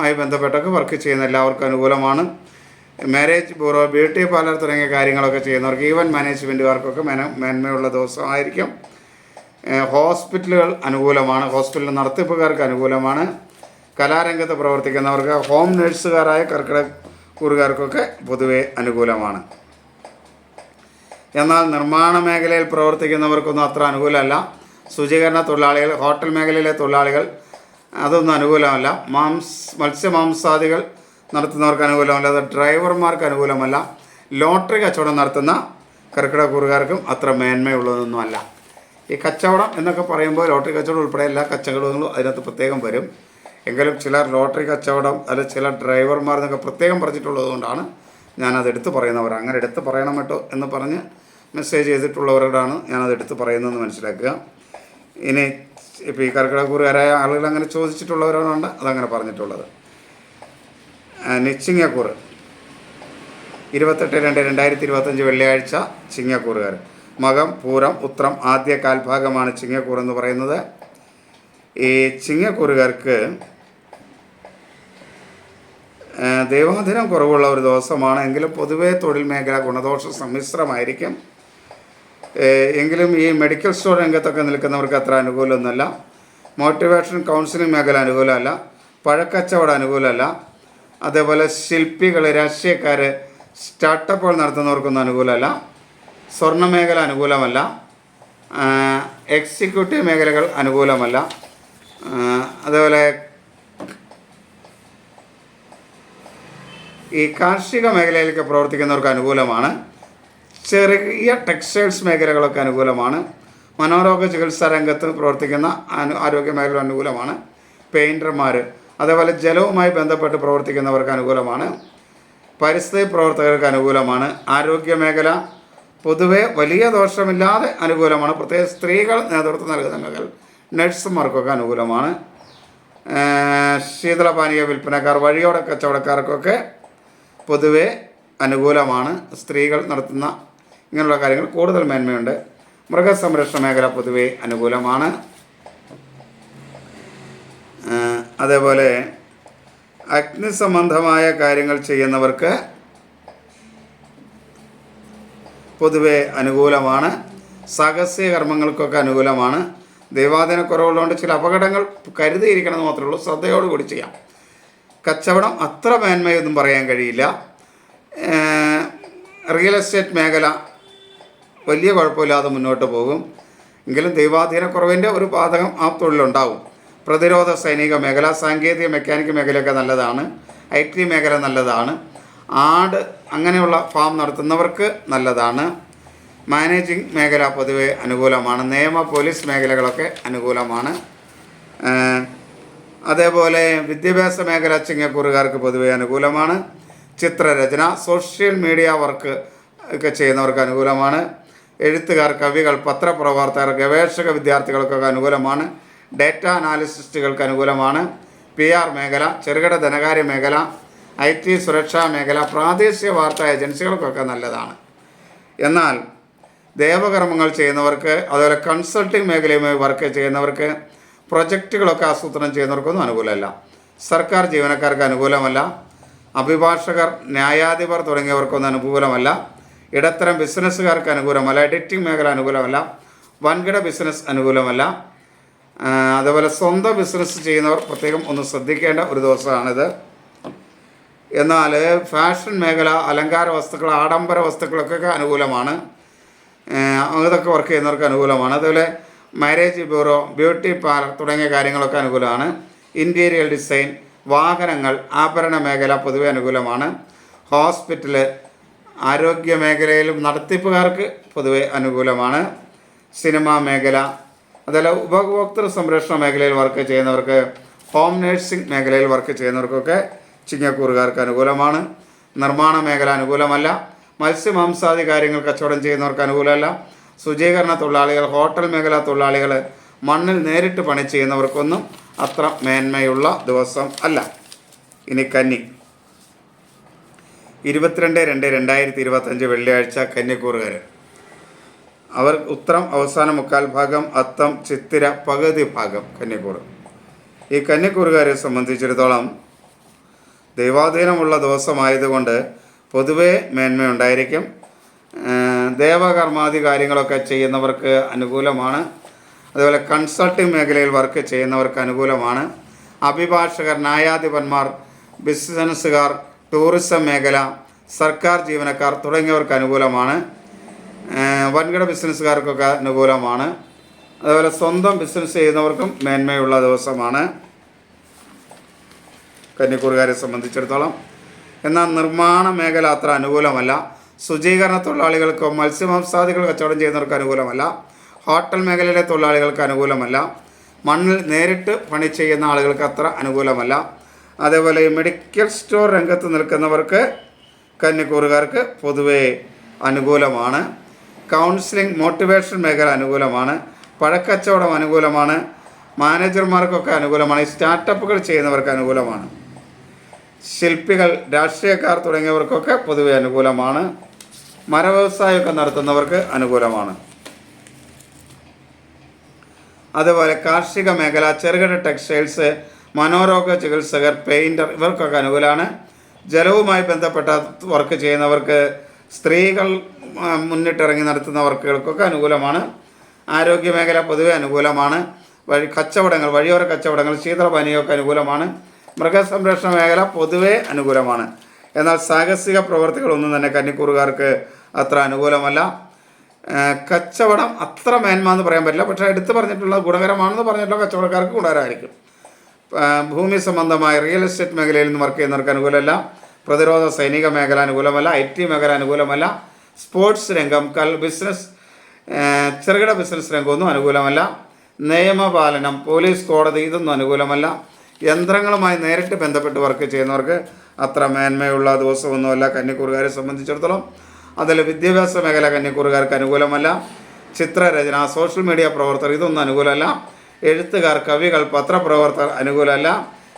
ആയി ബന്ധപ്പെട്ടൊക്കെ വർക്ക് ചെയ്യുന്ന എല്ലാവർക്കും അനുകൂലമാണ്. മാരേജ് ബ്യൂറോ, ബ്യൂട്ടി പാർലർ തുടങ്ങിയ കാര്യങ്ങളൊക്കെ ചെയ്യുന്നവർക്ക്, ഈവൻറ്റ് മാനേജ്മെൻറ്റുകാർക്കൊക്കെ മേന്മയുള്ള ദിവസമായിരിക്കും. ഹോസ്പിറ്റലുകൾ അനുകൂലമാണ്. ഹോസ്പിറ്റൽ നടത്തിപ്പുകാർക്ക് അനുകൂലമാണ്. കലാരംഗത്ത് പ്രവർത്തിക്കുന്നവർക്ക്, ഹോം നേഴ്സുകാരായ കർക്കിടകക്കാർക്കൊക്കെ പൊതുവെ അനുകൂലമാണ്. എന്നാൽ നിർമ്മാണ മേഖലയിൽ പ്രവർത്തിക്കുന്നവർക്കൊന്നും അത്ര അനുകൂലമല്ല. ശുചീകരണ തൊഴിലാളികൾ, ഹോട്ടൽ മേഖലയിലെ തൊഴിലാളികൾ അതൊന്നും അനുകൂലമല്ല. മത്സ്യമാംസാദികൾ നടത്തുന്നവർക്ക് അനുകൂലമല്ല. ഡ്രൈവർമാർക്ക് അനുകൂലമല്ല. ലോട്ടറി കച്ചവടം നടത്തുന്ന കർക്കിടകക്കാർക്കും അത്ര മേന്മയുള്ളതൊന്നുമല്ല. ഈ കച്ചവടം എന്നൊക്കെ പറയുമ്പോൾ ലോട്ടറി കച്ചവടം ഉൾപ്പെടെ എല്ലാ കച്ചവടങ്ങളും അതിനകത്ത് പ്രത്യേകം വരും. എങ്കിലും ചിലർ ലോട്ടറി കച്ചവടം അല്ലെങ്കിൽ ചില ഡ്രൈവർമാർ എന്നൊക്കെ പ്രത്യേകം പറഞ്ഞിട്ടുള്ളത് കൊണ്ടാണ് ഞാനത് എടുത്ത് പറയുന്നവർ. അങ്ങനെ എടുത്ത് പറയണം കേട്ടോ എന്ന് പറഞ്ഞ് മെസ്സേജ് ചെയ്തിട്ടുള്ളവരോടാണ് ഞാനത് എടുത്ത് പറയുന്നതെന്ന് മനസ്സിലാക്കുക. ഇനി ഇപ്പോൾ ഈ കർക്കിടകക്കൂറുകാരായ ആളുകൾ അങ്ങനെ ചോദിച്ചിട്ടുള്ളവരോടാണ് അതങ്ങനെ പറഞ്ഞിട്ടുള്ളത്. ചിങ്ങക്കൂറ് 28/2/2025 വെള്ളിയാഴ്ച ചിങ്ങക്കൂറുകാർ. മകം, പൂരം, ഉത്രം ആദ്യ കാൽഭാഗമാണ് ചിങ്ങക്കൂറെന്ന് പറയുന്നത്. ഈ ചിങ്ങക്കൂറുകാർക്ക് ദൈവാധീനം കുറവുള്ള ഒരു ദിവസമാണ്. എങ്കിലും പൊതുവേ തൊഴിൽ മേഖല ഗുണദോഷ സമ്മിശ്രമായിരിക്കും. എങ്കിലും ഈ മെഡിക്കൽ സ്റ്റോർ രംഗത്തൊക്കെ നിൽക്കുന്നവർക്ക് അത്ര അനുകൂലമൊന്നുമല്ല. മോട്ടിവേഷൻ, കൗൺസിലിംഗ് മേഖല അനുകൂലമല്ല. പഴക്കച്ചവടം അനുകൂലമല്ല. അതേപോലെ ശില്പികൾ, രാഷ്ട്രീയക്കാർ, സ്റ്റാർട്ടപ്പുകൾ നടത്തുന്നവർക്കൊന്നും അനുകൂലമല്ല. സ്വർണ്ണ മേഖല അനുകൂലമല്ല. എക്സിക്യൂട്ടീവ് മേഖലകൾ അനുകൂലമല്ല. അതേപോലെ ഈ കാർഷിക മേഖലയിലേക്ക് പ്രവർത്തിക്കുന്നവർക്ക് അനുകൂലമാണ്. ചെറിയ ടെക്സ്റ്റൈൽസ് മേഖലകളൊക്കെ അനുകൂലമാണ്. മനോരോഗ ചികിത്സാ രംഗത്ത് പ്രവർത്തിക്കുന്ന ആരോഗ്യ മേഖല അനുകൂലമാണ്. പെയിൻറ്റർമാർ, അതേപോലെ ജലവുമായി ബന്ധപ്പെട്ട് പ്രവർത്തിക്കുന്നവർക്ക് അനുകൂലമാണ്. പരിസ്ഥിതി പ്രവർത്തകർക്ക് അനുകൂലമാണ്. ആരോഗ്യ മേഖല പൊതുവെ വലിയ ദോഷമില്ലാതെ അനുകൂലമാണ്. പ്രത്യേകിച്ച് സ്ത്രീകൾ നേതൃത്വം നൽകുന്ന മേഖല, നഴ്സുമാർക്കൊക്കെ അനുകൂലമാണ്. ശീതളപാനീയ വിൽപ്പനക്കാർ, വഴിയോര കച്ചവടക്കാർക്കൊക്കെ പൊതുവെ അനുകൂലമാണ്. സ്ത്രീകൾ നടത്തുന്ന ഇങ്ങനെയുള്ള കാര്യങ്ങൾ കൂടുതൽ മേന്മയുണ്ട്. മൃഗസംരക്ഷണ മേഖല പൊതുവെ അനുകൂലമാണ്. അതേപോലെ അഗ്നിസംബന്ധമായ കാര്യങ്ങൾ ചെയ്യുന്നവർക്ക് പൊതുവെ അനുകൂലമാണ്. സാഹസിക കർമ്മങ്ങൾക്കൊക്കെ അനുകൂലമാണ്. ദൈവാധീനക്കുറവുള്ളതുകൊണ്ട് ചില അപകടങ്ങൾ കരുതിയിരിക്കണമെന്ന് മാത്രമേ ഉള്ളൂ. ശ്രദ്ധയോടുകൂടി ചെയ്യാം. കച്ചവടം അത്ര മേന്മയൊന്നും പറയാൻ കഴിയില്ല. റിയൽ എസ്റ്റേറ്റ് മേഖല വലിയ കുഴപ്പമില്ലാതെ മുന്നോട്ട് പോകും. എങ്കിലും ദൈവാധീനക്കുറവിൻ്റെ ഒരു ബാധകം ആ തൊഴിലുണ്ടാവും. പ്രതിരോധ സൈനിക മേഖല, സാങ്കേതിക, മെക്കാനിക്കൽ മേഖലയൊക്കെ നല്ലതാണ്. IT മേഖല നല്ലതാണ്. ആട് അങ്ങനെയുള്ള ഫാം നടത്തുന്നവർക്ക് നല്ലതാണ്. മാനേജിംഗ് മേഖല പൊതുവെ അനുകൂലമാണ്. നിയമ, പോലീസ് മേഖലകളൊക്കെ അനുകൂലമാണ്. അതേപോലെ വിദ്യാഭ്യാസ മേഖല ചിങ്ങക്കൂറുകാർക്ക് പൊതുവെ അനുകൂലമാണ്. ചിത്രരചന, സോഷ്യൽ മീഡിയ വർക്ക് ഒക്കെ ചെയ്യുന്നവർക്ക് അനുകൂലമാണ്. എഴുത്തുകാർ, കവികൾ, പത്രപ്രവർത്തകർ, ഗവേഷക വിദ്യാർത്ഥികൾക്കൊക്കെ അനുകൂലമാണ്. ഡാറ്റ അനാലിസ്റ്റുകൾക്ക് അനുകൂലമാണ്. PR മേഖല, ചെറുകിട ധനകാര്യ മേഖല, IT സുരക്ഷാ മേഖല, പ്രാദേശിക വാർത്താ ഏജൻസികൾക്കൊക്കെ നല്ലതാണ്. എന്നാൽ ദേവകർമ്മങ്ങൾ ചെയ്യുന്നവർക്ക്, അതുപോലെ കൺസൾട്ടിംഗ് മേഖലയുമായി വർക്ക് ചെയ്യുന്നവർക്ക്, പ്രൊജക്റ്റുകളൊക്കെ ആസൂത്രണം ചെയ്യുന്നവർക്കൊന്നും അനുകൂലമല്ല. സർക്കാർ ജീവനക്കാർക്ക് അനുകൂലമല്ല. അഭിഭാഷകർ, ന്യായാധിപർ തുടങ്ങിയവർക്കൊന്നും അനുകൂലമല്ല. ഇടത്തരം ബിസിനസ്സുകാർക്ക് അനുകൂലമല്ല. എഡിറ്റിംഗ് മേഖല അനുകൂലമല്ല. വൻകിട ബിസിനസ് അനുകൂലമല്ല. അതുപോലെ സ്വന്തം ബിസിനസ് ചെയ്യുന്നവർ പ്രത്യേകം ഒന്ന് ശ്രദ്ധിക്കേണ്ട ഒരു ദിവസമാണിത്. എന്നാൽ ഫാഷൻ മേഖല, അലങ്കാര വസ്തുക്കൾ, ആഡംബര വസ്തുക്കളൊക്കെ അനുകൂലമാണ്. അതൊക്കെ വർക്ക് ചെയ്യുന്നവർക്ക് അനുകൂലമാണ്. അതുപോലെ മാരേജ് ബ്യൂറോ, ബ്യൂട്ടി പാർലർ തുടങ്ങിയ കാര്യങ്ങളൊക്കെ അനുകൂലമാണ്. ഇൻറ്റീരിയർ ഡിസൈൻ, വാഹനങ്ങൾ, ആഭരണ മേഖല പൊതുവെ അനുകൂലമാണ്. ഹോസ്പിറ്റല്, ആരോഗ്യ മേഖലയിലും നടത്തിപ്പുകാർക്ക് പൊതുവെ അനുകൂലമാണ്. സിനിമാ മേഖല, അതുപോലെ ഉപഭോക്തൃ സംരക്ഷണ മേഖലയിൽ വർക്ക് ചെയ്യുന്നവർക്ക്, ഹോം നേഴ്സിംഗ് മേഖലയിൽ വർക്ക് ചെയ്യുന്നവർക്കൊക്കെ ചിങ്ങക്കൂറുകാർക്ക് അനുകൂലമാണ്. നിർമ്മാണ മേഖല അനുകൂലമല്ല. മത്സ്യമാംസാദി കാര്യങ്ങൾ കച്ചവടം ചെയ്യുന്നവർക്ക് അനുകൂലമല്ല. ശുചീകരണ തൊഴിലാളികൾ, ഹോട്ടൽ മേഖല തൊഴിലാളികൾ, മണ്ണിൽ നേരിട്ട് പണി ചെയ്യുന്നവർക്കൊന്നും അത്ര മേന്മയുള്ള ദിവസം അല്ല. ഇനി കന്നി, 22/2/2025 വെള്ളിയാഴ്ച കന്നിക്കൂറുകാർ. അവർ ഉത്രം അവസാന മുക്കാൽ ഭാഗം, അത്തം, ചിത്തിര പകുതി ഭാഗം കന്നിക്കൂറ്. ഈ കന്നിക്കൂറുകാരെ സംബന്ധിച്ചിടത്തോളം ദൈവാധീനമുള്ള ദിവസമായതുകൊണ്ട് പൊതുവേ മേന്മയുണ്ടായിരിക്കും. ദേവകർമാദി കാര്യങ്ങളൊക്കെ ചെയ്യുന്നവർക്ക് അനുകൂലമാണ്. അതുപോലെ കൺസൾട്ടിംഗ് മേഖലയിൽ വർക്ക് ചെയ്യുന്നവർക്ക് അനുകൂലമാണ്. അഭിഭാഷകർ, ന്യായാധിപന്മാർ, ബിസിനസ്സുകാർ, ടൂറിസം മേഖല, സർക്കാർ ജീവനക്കാർ തുടങ്ങിയവർക്ക് അനുകൂലമാണ്. വൻകിട ബിസിനസ്സുകാർക്കൊക്കെ അനുകൂലമാണ്. അതുപോലെ സ്വന്തം ബിസിനസ് ചെയ്യുന്നവർക്കും മേന്മയുള്ള ദിവസമാണ് കന്നിക്കൂറുകാരെ സംബന്ധിച്ചിടത്തോളം. എന്നാൽ നിർമ്മാണ മേഖല അത്ര അനുകൂലമല്ല. ശുചീകരണ തൊഴിലാളികൾക്കോ മത്സ്യമാംസാദികൾ കച്ചവടം ചെയ്യുന്നവർക്ക് അനുകൂലമല്ല. ഹോട്ടൽ മേഖലയിലെ തൊഴിലാളികൾക്ക് അനുകൂലമല്ല. മണ്ണിൽ നേരിട്ട് പണി ചെയ്യുന്ന ആളുകൾക്ക് അത്ര അനുകൂലമല്ല. അതേപോലെ മെഡിക്കൽ സ്റ്റോർ രംഗത്ത് നിൽക്കുന്നവർക്ക്, കന്നിക്കൂറുകാർക്ക് പൊതുവേ അനുകൂലമാണ്. കൗൺസിലിംഗ്, മോട്ടിവേഷൻ മേഖല അനുകൂലമാണ്. പഴക്കച്ചവടം അനുകൂലമാണ്. മാനേജർമാർക്കൊക്കെ അനുകൂലമാണ്. സ്റ്റാർട്ടപ്പുകൾ ചെയ്യുന്നവർക്ക് അനുകൂലമാണ്. ശില്പികൾ, രാഷ്ട്രീയക്കാർ തുടങ്ങിയവർക്കൊക്കെ പൊതുവെ അനുകൂലമാണ്. മരവ്യവസായമൊക്കെ നടത്തുന്നവർക്ക് അനുകൂലമാണ്. അതുപോലെ കാർഷിക മേഖല, ചെറുകിട ടെക്സ്റ്റൈൽസ്, മനോരോഗ ചികിത്സകർ, പെയിൻറ്റർ ഇവർക്കൊക്കെ അനുകൂലമാണ്. ജലവുമായി ബന്ധപ്പെട്ട വർക്ക് ചെയ്യുന്നവർക്ക്, സ്ത്രീകൾ മുന്നിട്ടിറങ്ങി നടത്തുന്ന വർക്കുകൾക്കൊക്കെ അനുകൂലമാണ്. ആരോഗ്യ മേഖല പൊതുവെ അനുകൂലമാണ്. കച്ചവടങ്ങൾ, വഴിയോര കച്ചവടങ്ങൾ, ശീതളപാനീയമൊക്കെ അനുകൂലമാണ്. മൃഗസംരക്ഷണ മേഖല പൊതുവെ അനുകൂലമാണ്. എന്നാൽ സാഹസിക പ്രവർത്തികളൊന്നും തന്നെ കന്നിക്കൂറുകാർക്ക് അത്ര അനുകൂലമല്ല. കച്ചവടം അത്ര മേന്മ എന്ന് പറയാൻ പറ്റില്ല. പക്ഷേ എടുത്തു പറഞ്ഞിട്ടുള്ള ഗുണകരമാണെന്ന് പറഞ്ഞിട്ടുള്ള കച്ചവടക്കാർക്ക് ഗുണകരമായിരിക്കും. ഭൂമി സംബന്ധമായ റിയൽ എസ്റ്റേറ്റ് മേഖലയിൽ നിന്ന് വർക്ക് ചെയ്യുന്നവർക്ക് അനുകൂലമല്ല. പ്രതിരോധ സൈനിക മേഖല അനുകൂലമല്ല. IT മേഖല അനുകൂലമല്ല. സ്പോർട്സ് രംഗം, ബിസിനസ്, ചെറുകിട ബിസിനസ് രംഗമൊന്നും അനുകൂലമല്ല. നിയമപാലനം, പോലീസ്, കോടതി ഇതൊന്നും അനുകൂലമല്ല. യന്ത്രങ്ങളുമായി നേരിട്ട് ബന്ധപ്പെട്ട് വർക്ക് ചെയ്യുന്നവർക്ക് അത്ര മേന്മയുള്ള ദിവസമൊന്നുമല്ല കന്നിക്കൂറുകാരെ സംബന്ധിച്ചിടത്തോളം. അതിൽ വിദ്യാഭ്യാസ മേഖല കന്നിക്കൂറുകാർക്ക് അനുകൂലമല്ല. ചിത്രരചന, സോഷ്യൽ മീഡിയ പ്രവർത്തകർ ഇതൊന്നും അനുകൂലമല്ല. എഴുത്തുകാർ, കവികൾ, പത്രപ്രവർത്തകർ അനുകൂലമല്ല.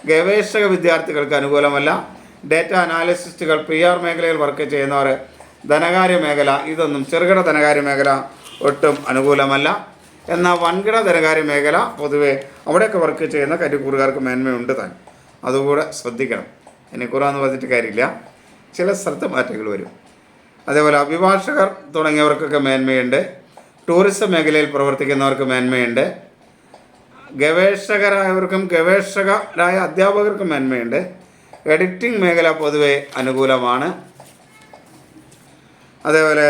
ഗവേഷക വിദ്യാർത്ഥികൾക്ക് അനുകൂലമല്ല. ഡേറ്റ അനാലിസിസ്റ്റുകൾ, PR മേഖലയിൽ വർക്ക് ചെയ്യുന്നവർ, ധനകാര്യ മേഖല ഇതൊന്നും, ചെറുകിട ധനകാര്യ മേഖല ഒട്ടും അനുകൂലമല്ല. എന്നാൽ വൻകിട ധനകാര്യ മേഖല പൊതുവെ അവിടെയൊക്കെ വർക്ക് ചെയ്യുന്ന കന്നിക്കൂറുകാർക്ക് മേന്മയുണ്ട് താൻ. അതുകൂടെ ശ്രദ്ധിക്കണം. കന്നിക്കൂറാന്ന് പറഞ്ഞിട്ട് കാര്യമില്ല, ചില സ്ഥലത്ത് മാറ്റങ്ങൾ വരും. അതേപോലെ അഭിഭാഷകർ തുടങ്ങിയവർക്കൊക്കെ മേന്മയുണ്ട്. ടൂറിസം മേഖലയിൽ പ്രവർത്തിക്കുന്നവർക്ക് മേന്മയുണ്ട്. ഗവേഷകരായവർക്കും ഗവേഷകരായ അധ്യാപകർക്കും മേന്മയുണ്ട്. എഡിറ്റിംഗ് മേഖല പൊതുവെ അനുകൂലമാണ്. അതേപോലെ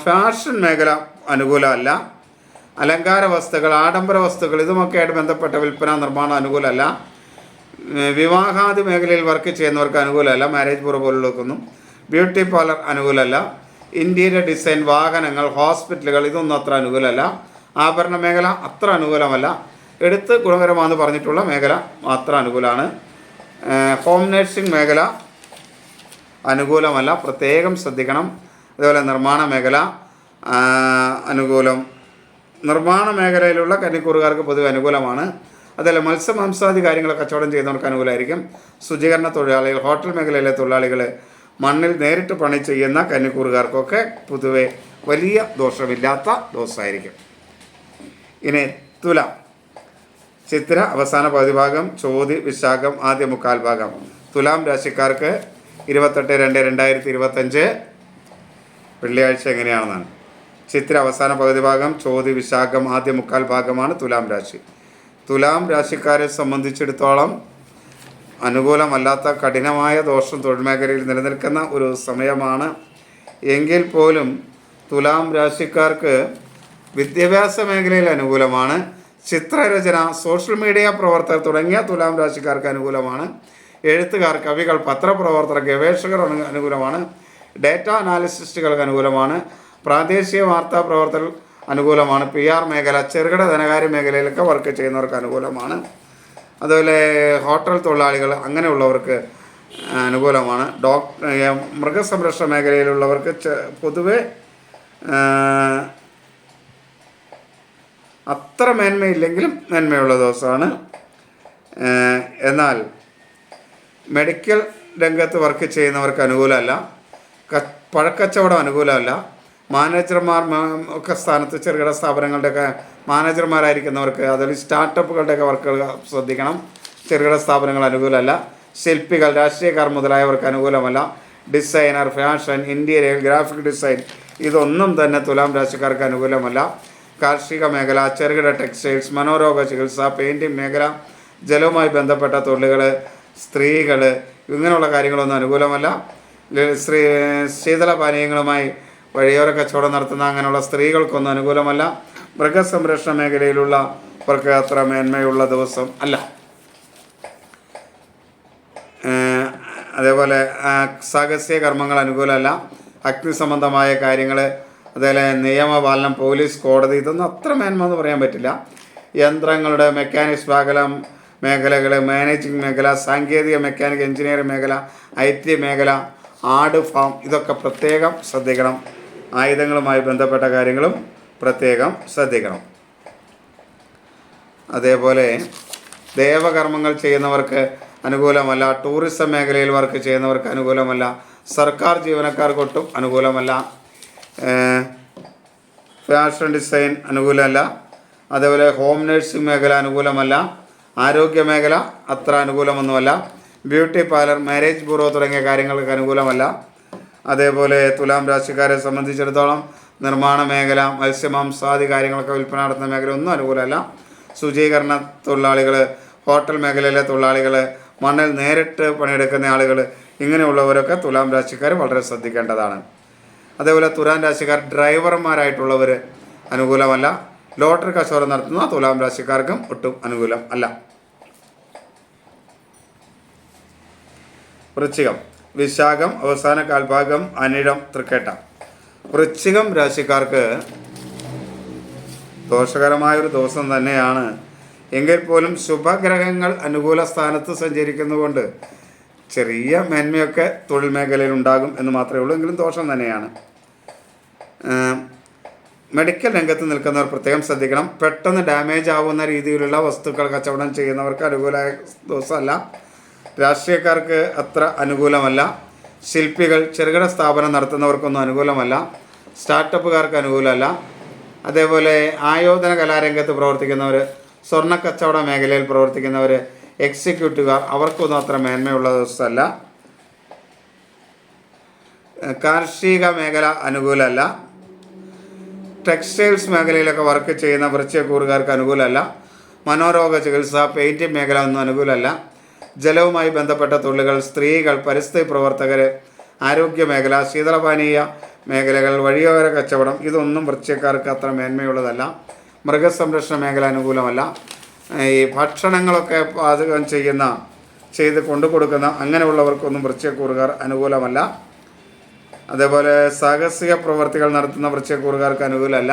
ഫാഷൻ മേഖല അനുകൂലമല്ല. അലങ്കാര വസ്തുക്കൾ, ആഡംബര വസ്തുക്കൾ ഇതുമൊക്കെയായിട്ട് ബന്ധപ്പെട്ട വിൽപ്പന, നിർമ്മാണം അനുകൂലമല്ല. വിവാഹാദി മേഖലയിൽ വർക്ക് ചെയ്യുന്നവർക്ക് അനുകൂലമല്ല. മാരേജ് ബ്യൂറോ പോലുള്ളവർക്കൊന്നും. ബ്യൂട്ടി പാർലർ അനുകൂലമല്ല. ഇൻറ്റീരിയർ ഡിസൈൻ, വാഹനങ്ങൾ, ഹോസ്പിറ്റലുകൾ ഇതൊന്നും അത്ര അനുകൂലമല്ല. ആഭരണ മേഖല അത്ര അനുകൂലമല്ല. എടുത്ത് ഗുണകരമാണെന്ന് പറഞ്ഞിട്ടുള്ള മേഖല അത്ര അനുകൂലമാണ്. ഹോം നേഴ്സിംഗ് മേഖല അനുകൂലമല്ല, പ്രത്യേകം ശ്രദ്ധിക്കണം. അതുപോലെ നിർമ്മാണ മേഖല അനുകൂലം. നിർമ്മാണ മേഖലയിലുള്ള കന്നിക്കൂറുകാർക്ക് പൊതുവെ അനുകൂലമാണ്. അതല്ല മത്സ്യമാംസാദി കാര്യങ്ങൾ കച്ചവടം ചെയ്യുന്നവർക്ക് അനുകൂലമായിരിക്കും. ശുചീകരണ തൊഴിലാളികൾ, ഹോട്ടൽ മേഖലയിലെ തൊഴിലാളികൾ, മണ്ണിൽ നേരിട്ട് പണി ചെയ്യുന്ന കന്നിക്കൂറുകാർക്കൊക്കെ പൊതുവെ വലിയ ദോഷമില്ലാത്ത ദിവസമായിരിക്കും. ഇനി തുലാം. ചിത്തിര അവസാന പകുതി ഭാഗം, ചോതി വിശാഖം ആദ്യ മുക്കാൽ ഭാഗം. തുലാം രാശിക്കാർക്ക് 28/2/2025 വെള്ളിയാഴ്ച എങ്ങനെയാണെന്നാണ്. ചിത്തിര അവസാന പകുതി ഭാഗം, ചോതി വിശാഖം ആദ്യ മുക്കാൽ ഭാഗമാണ് തുലാം രാശി. തുലാം രാശിക്കാരെ സംബന്ധിച്ചിടത്തോളം അനുകൂലമല്ലാത്ത കഠിനമായ ദോഷം തൊഴിൽ മേഖലയിൽ നിലനിൽക്കുന്ന ഒരു സമയമാണ്. എങ്കിൽ പോലും തുലാം രാശിക്കാർക്ക് വിദ്യാഭ്യാസ മേഖലയിൽ അനുകൂലമാണ്. ചിത്രരചന, സോഷ്യൽ മീഡിയ പ്രവർത്തകർ തുടങ്ങിയ തുലാം രാശിക്കാർക്ക് അനുകൂലമാണ്. എഴുത്തുകാർ, കവികൾ, പത്രപ്രവർത്തകർ, ഗവേഷകർ അനുകൂലമാണ്. ഡേറ്റ അനാലിസിസ്റ്റുകൾക്ക് അനുകൂലമാണ്. പ്രാദേശിക വാർത്താ പ്രവർത്തകർ അനുകൂലമാണ്. PR മേഖല, ചെറുകിട ധനകാര്യ മേഖലയിലൊക്കെ വർക്ക് ചെയ്യുന്നവർക്ക് അനുകൂലമാണ്. അതുപോലെ ഹോട്ടൽ തൊഴിലാളികൾ അങ്ങനെയുള്ളവർക്ക് അനുകൂലമാണ്. മൃഗസംരക്ഷണ മേഖലയിലുള്ളവർക്ക് പൊതുവെ അത്ര മേന്മയില്ലെങ്കിലും മേന്മയുള്ള ദിവസമാണ്. എന്നാൽ മെഡിക്കൽ രംഗത്ത് വർക്ക് ചെയ്യുന്നവർക്ക് അനുകൂലമല്ല. പഴക്കച്ചവടം അനുകൂലമല്ല. മാനേജർമാർ ഒക്കെ സ്ഥാനത്ത് ചെറുകിട സ്ഥാപനങ്ങളുടെയൊക്കെ മാനേജർമാരായിരിക്കുന്നവർക്ക്, അതിൽ സ്റ്റാർട്ടപ്പുകളുടെയൊക്കെ വർക്കുകൾ ശ്രദ്ധിക്കണം. ചെറുകിട സ്ഥാപനങ്ങൾ അനുകൂലമല്ല. ശില്പികൾ, രാഷ്ട്രീയക്കാർ മുതലായവർക്ക് അനുകൂലമല്ല. Designer, fashion, interior, graphic design ഇതൊന്നും തന്നെ തുലാം രാശിക്കാർക്ക് അനുകൂലമല്ല. കാർഷിക മേഖല, ചെറുകിട ടെക്സ്റ്റൈൽസ്, മനോരോഗ ചികിത്സ, പെയിൻറ്റിംഗ് മേഖല, ജലവുമായി ബന്ധപ്പെട്ട തൊഴിലുകൾ, സ്ത്രീകൾ ഇങ്ങനെയുള്ള കാര്യങ്ങളൊന്നും അനുകൂലമല്ല. ശീതളപാനീയങ്ങളുമായി വഴിയോര കച്ചവടം നടത്തുന്ന അങ്ങനെയുള്ള സ്ത്രീകൾക്കൊന്നും അനുകൂലമല്ല. മൃഗസംരക്ഷണ മേഖലയിലുള്ളവർക്ക് അത്ര മേന്മയുള്ള ദിവസം അല്ല. അതേപോലെ സാഹസിക കർമ്മങ്ങൾ അനുകൂലമല്ല. അഗ്നി സംബന്ധമായ കാര്യങ്ങൾ, അതേപോലെ നിയമപാലനം, പോലീസ്, കോടതി ഇതൊന്നും അത്ര മേന്മ എന്ന് പറയാൻ പറ്റില്ല. യന്ത്രങ്ങളുടെ മെക്കാനിക്സ് മേഖലകൾ, മാനേജിങ് മേഖല, സാങ്കേതിക മെക്കാനിക് എഞ്ചിനീയറിംഗ് മേഖല, IT മേഖല, ആട് ഫാം ഇതൊക്കെ പ്രത്യേകം ശ്രദ്ധിക്കണം. ആയുധങ്ങളുമായി ബന്ധപ്പെട്ട കാര്യങ്ങളും പ്രത്യേകം ശ്രദ്ധിക്കണം. അതേപോലെ ദേവകർമ്മങ്ങൾ ചെയ്യുന്നവർക്ക് അനുകൂലമല്ല. ടൂറിസം മേഖലയിൽ വർക്ക് ചെയ്യുന്നവർക്ക് അനുകൂലമല്ല. സർക്കാർ ജീവനക്കാർക്കൊട്ടും അനുകൂലമല്ല. Fashion design അനുകൂലമല്ല. അതേപോലെ ഹോം നഴ്സിംഗ് മേഖല അനുകൂലമല്ല. ആരോഗ്യ മേഖല അത്ര അനുകൂലമൊന്നുമല്ല. ബ്യൂട്ടി പാർലർ, മാരേജ് ബ്യൂറോ തുടങ്ങിയ കാര്യങ്ങൾക്ക് അനുകൂലമല്ല. അതേപോലെ തുലാം രാശിക്കാരെ സംബന്ധിച്ചിടത്തോളം നിർമ്മാണ മേഖല, മത്സ്യമാംസാദി കാര്യങ്ങളൊക്കെ വിൽപ്പന നടത്തുന്ന മേഖല ഒന്നും അനുകൂലമല്ല. ശുചീകരണ തൊഴിലാളികൾ, ഹോട്ടൽ മേഖലയിലെ തൊഴിലാളികൾ, മണ്ണിൽ നേരിട്ട് പണിയെടുക്കുന്ന ആളുകൾ ഇങ്ങനെയുള്ളവരൊക്കെ തുലാം രാശിക്കാർ വളരെ ശ്രദ്ധിക്കേണ്ടതാണ്. അതേപോലെ തുലാം രാശിക്കാർ ഡ്രൈവർമാരായിട്ടുള്ളവർ അനുകൂലമല്ല. ലോട്ടറി കച്ചവടം നടത്തുന്ന തുലാം രാശിക്കാർക്കും ഒട്ടും അനുകൂലം അല്ല. വൃശ്ചികം. വിശാഖം അവസാന കാൽഭാഗം, അനിഴം, തൃക്കേട്ട. വൃശ്ചികം രാശിക്കാർക്ക് ദോഷകരമായൊരു ദിവസം തന്നെയാണ്. എങ്കിൽ പോലും ശുഭഗ്രഹങ്ങൾ അനുകൂല സ്ഥാനത്ത് സഞ്ചരിക്കുന്നതുകൊണ്ട് ചെറിയ മേന്മയൊക്കെ തൊഴിൽ മേഖലയിൽ ഉണ്ടാകും എന്ന് മാത്രമേ ഉള്ളൂ. എങ്കിലും ദോഷം തന്നെയാണ്. മെഡിക്കൽ രംഗത്ത് നിൽക്കുന്നവർ പ്രത്യേകം ശ്രദ്ധിക്കണം. പെട്ടെന്ന് ഡാമേജ് ആവുന്ന രീതിയിലുള്ള വസ്തുക്കൾ കച്ചവടം ചെയ്യുന്നവർക്ക് അനുകൂലമായ ദിവസമല്ല. രാഷ്ട്രീയക്കാർക്ക് അത്ര അനുകൂലമല്ല. ശില്പികൾ, ചെറുകിട സ്ഥാപനം നടത്തുന്നവർക്കൊന്നും അനുകൂലമല്ല. സ്റ്റാർട്ടപ്പുകാർക്ക് അനുകൂലമല്ല. അതേപോലെ ആയോധന കലാരംഗത്ത് പ്രവർത്തിക്കുന്നവർ, സ്വർണ്ണ കച്ചവട മേഖലയിൽ പ്രവർത്തിക്കുന്നവർ, എക്സിക്യൂട്ടീവുകാർ അവർക്കൊന്നും അത്ര മേന്മയുള്ള ദിവസമല്ല. കാർഷിക മേഖല അനുകൂലമല്ല. ടെക്സ്റ്റൈൽസ് മേഖലയിലൊക്കെ വർക്ക് ചെയ്യുന്ന വൃശ്ചികക്കൂറുകാർക്ക് അനുകൂലമല്ല. മനോരോഗ ചികിത്സ, പെയിൻറ്റിംഗ് മേഖല ഒന്നും അനുകൂലമല്ല. ജലവുമായി ബന്ധപ്പെട്ട തൊഴിലുകൾ, സ്ത്രീകൾ, പരിസ്ഥിതി പ്രവർത്തകർ, ആരോഗ്യ മേഖല, ശീതളപാനീയ മേഖലകൾ, വഴിയോര കച്ചവടം ഇതൊന്നും വൃശ്ചികക്കാർക്ക് അത്ര മേന്മയുള്ളതല്ല. മൃഗസംരക്ഷണ മേഖല അനുകൂലമല്ല. ഈ ഭക്ഷണങ്ങളൊക്കെ പാചകം ചെയ്ത് കൊണ്ടു കൊടുക്കുന്ന അങ്ങനെയുള്ളവർക്കൊന്നും വൃശ്ചികക്കൂറുകാർ അനുകൂലമല്ല. അതേപോലെ സാഹസിക പ്രവർത്തികൾ നടത്തുന്ന വൃശ്ചികക്കൂറുകാർക്ക് അനുകൂലമല്ല.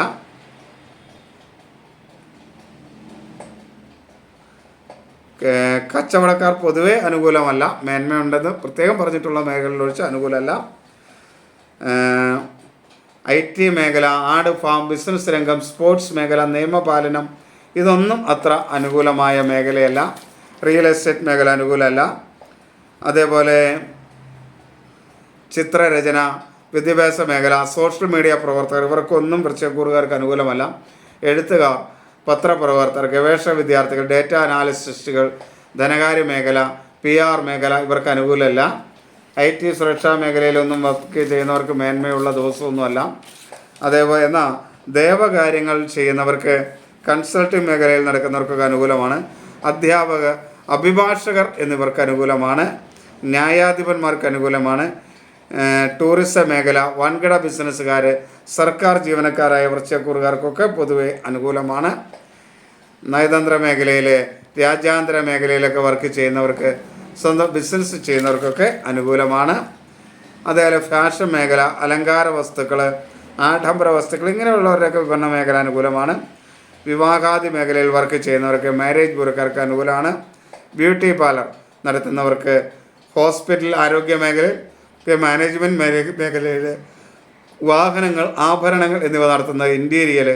കച്ചവടക്കാർ പൊതുവെ അനുകൂലമല്ല. മേന്മയുണ്ടെന്ന് പ്രത്യേകം പറഞ്ഞിട്ടുള്ള മേഖലകളിൽ ഒഴിച്ച് അനുകൂലമല്ല. IT മേഖല, ആട് ഫാം, ബിസിനസ് രംഗം, സ്പോർട്സ് മേഖല, നിയമപാലനം ഇതൊന്നും അത്ര അനുകൂലമായ മേഖലയല്ല. റിയൽ എസ്റ്റേറ്റ് മേഖല അനുകൂലമല്ല. അതേപോലെ ചിത്രരചന, വിദ്യാഭ്യാസ മേഖല, സോഷ്യൽ മീഡിയ പ്രവർത്തകർ ഇവർക്കൊന്നും വൃശ്ചികക്കൂറുകാർക്ക് അനുകൂലമല്ല. എഴുത്തുകാർ, പത്രപ്രവർത്തകർ, ഗവേഷണ വിദ്യാർത്ഥികൾ, ഡേറ്റ അനാലിസ്റ്റുകൾ, ധനകാര്യ മേഖല, PR മേഖല ഇവർക്ക് അനുകൂലമല്ല. IT സുരക്ഷാ മേഖലയിലൊന്നും വർക്ക് ചെയ്യുന്നവർക്ക് മേന്മയുള്ള ദിവസമൊന്നുമല്ല. അതേപോലെ എന്നാൽ ദേവകാര്യങ്ങൾ ചെയ്യുന്നവർക്ക്, കൺസൾട്ടിംഗ് മേഖലയിൽ നടക്കുന്നവർക്കൊക്കെ അനുകൂലമാണ്. അധ്യാപകർ, അഭിഭാഷകർ എന്നിവർക്ക് അനുകൂലമാണ്. ന്യായാധിപന്മാർക്ക് അനുകൂലമാണ്. ടൂറിസം മേഖല, വൻകിട ബിസിനസ്സുകാർ, സർക്കാർ ജീവനക്കാരായ വൃശ്ചികക്കൂറുകാർക്കൊക്കെ പൊതുവെ അനുകൂലമാണ്. നയതന്ത്ര മേഖലയിൽ, രാജ്യാന്തര മേഖലയിലൊക്കെ വർക്ക് ചെയ്യുന്നവർക്ക്, സ്വന്തം ബിസിനസ് ചെയ്യുന്നവർക്കൊക്കെ അനുകൂലമാണ്. അതേപോലെ ഫാഷൻ മേഖല, അലങ്കാര വസ്തുക്കൾ, ആഡംബര വസ്തുക്കൾ ഇങ്ങനെയുള്ളവരുടെയൊക്കെ വിപണന മേഖല അനുകൂലമാണ്. വിവാഹാദി മേഖലയിൽ വർക്ക് ചെയ്യുന്നവർക്ക്, മാരേജ് ബ്യൂറോക്കാർക്ക് അനുകൂലമാണ്. ബ്യൂട്ടി പാർലർ നടത്തുന്നവർക്ക്, ഹോസ്പിറ്റൽ, ആരോഗ്യ മേഖലയിൽ, മാനേജ്മെൻറ്റ് മേഖലയിൽ, വാഹനങ്ങൾ, ആഭരണങ്ങൾ എന്നിവ നടത്തുന്ന ഇൻറ്റീരിയൽ,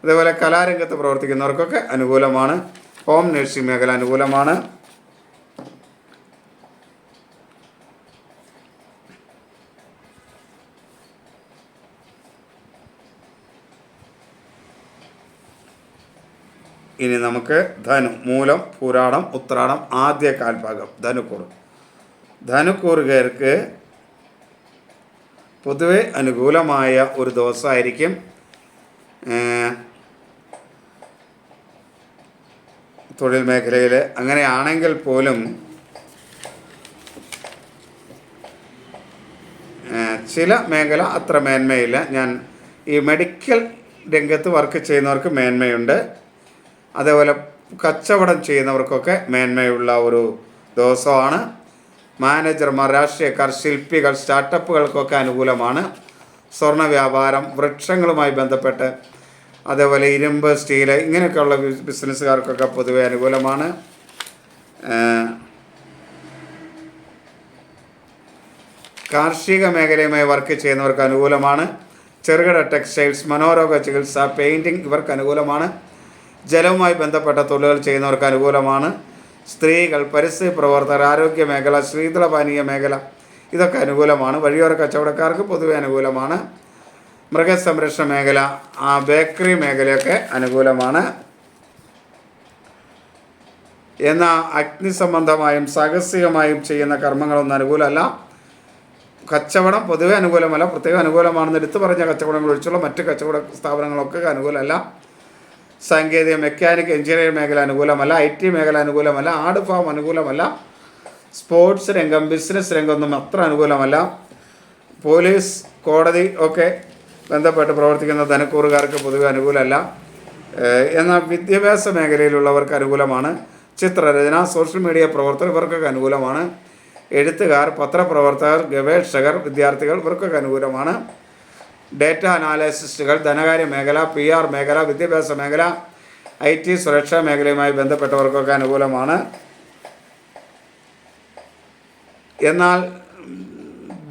അതേപോലെ കലാരംഗത്ത് പ്രവർത്തിക്കുന്നവർക്കൊക്കെ അനുകൂലമാണ്. ഹോം നഴ്സിംഗ് മേഖല അനുകൂലമാണ്. ഇനി നമുക്ക് ധനു, മൂലം, പൂരാടം, ഉത്രാടം ആദ്യ കാൽഭാഗം ധനുക്കൂർ. ധനുക്കൂറുകാർക്ക് പൊതുവെ അനുകൂലമായ ഒരു ദിവസമായിരിക്കും. തൊഴിൽ മേഖലയിൽ അങ്ങനെയാണെങ്കിൽ പോലും ചില മേഖല അത്ര മേന്മയില്ല. ഞാൻ ഈ മെഡിക്കൽ രംഗത്ത് വർക്ക് ചെയ്യുന്നവർക്ക് മേന്മയുണ്ട്. അതേപോലെ കച്ചവടം ചെയ്യുന്നവർക്കൊക്കെ മേന്മയുള്ള ഒരു ദിവസമാണ്. മാനേജർമാർ, രാഷ്ട്രീയക്കാർ, ശില്പികൾ, സ്റ്റാർട്ടപ്പുകൾക്കൊക്കെ അനുകൂലമാണ്. സ്വർണ്ണ വ്യാപാരം, വൃക്ഷങ്ങളുമായി ബന്ധപ്പെട്ട്, അതേപോലെ ഇരുമ്പ്, സ്റ്റീല് ഇങ്ങനെയൊക്കെയുള്ള ബിസിനസ്സുകാർക്കൊക്കെ പൊതുവെ അനുകൂലമാണ്. കാർഷിക മേഖലയുമായി വർക്ക് ചെയ്യുന്നവർക്ക് അനുകൂലമാണ്. ചെറുകിട ടെക്സ്റ്റൈൽസ്, മനോരോഗ ചികിത്സ, പെയിൻറ്റിങ് ഇവർക്ക് അനുകൂലമാണ്. ജലവുമായി ബന്ധപ്പെട്ട തൊഴിലുകൾ ചെയ്യുന്നവർക്ക് അനുകൂലമാണ്. സ്ത്രീകൾ, പരിസ്ഥിതി പ്രവർത്തകർ, ആരോഗ്യ മേഖല, ശീതളപാനീയ മേഖല ഇതൊക്കെ അനുകൂലമാണ്. വഴിയോര കച്ചവടക്കാർക്ക് പൊതുവെ അനുകൂലമാണ്. മൃഗസംരക്ഷണ മേഖല, ബേക്കറി മേഖലയൊക്കെ അനുകൂലമാണ്. എന്നാൽ അഗ്നി സംബന്ധമായും സാഹസികമായും ചെയ്യുന്ന കർമ്മങ്ങളൊന്നും അനുകൂലമല്ല. കച്ചവടം പൊതുവെ അനുകൂലമല്ല. പ്രത്യേകം അനുകൂലമാണെന്ന് എടുത്തു പറഞ്ഞ കച്ചവടങ്ങൾ ഒഴിച്ചുള്ള മറ്റ് കച്ചവട സ്ഥാപനങ്ങളൊക്കെ അനുകൂലമല്ല. സാങ്കേതിക, മെക്കാനിക്, എഞ്ചിനീയറിംഗ് മേഖല അനുകൂലമല്ല. IT മേഖല അനുകൂലമല്ല. ആട് ഫാം അനുകൂലമല്ല. സ്പോർട്സ് രംഗം, ബിസിനസ് രംഗമൊന്നും അത്ര അനുകൂലമല്ല. പോലീസ്, കോടതി ഒക്കെ ബന്ധപ്പെട്ട് പ്രവർത്തിക്കുന്ന ധനുക്കൂറുകാർക്ക് പൊതുവെ അനുകൂലമല്ല. എന്നാൽ വിദ്യാഭ്യാസ മേഖലയിലുള്ളവർക്ക് അനുകൂലമാണ്. ചിത്രരചന, സോഷ്യൽ മീഡിയ പ്രവർത്തകർ ഇവർക്കൊക്കെ അനുകൂലമാണ്. എഴുത്തുകാർ, പത്രപ്രവർത്തകർ, ഗവേഷകർ, വിദ്യാർത്ഥികൾ ഇവർക്കൊക്കെ അനുകൂലമാണ്. ഡേറ്റ അനാലിസ്റ്റുകൾ, ധനകാര്യ മേഖല, PR മേഖല, വിദ്യാഭ്യാസ മേഖല, IT സുരക്ഷാ മേഖലയുമായി ബന്ധപ്പെട്ടവർക്കൊക്കെ അനുകൂലമാണ്. എന്നാൽ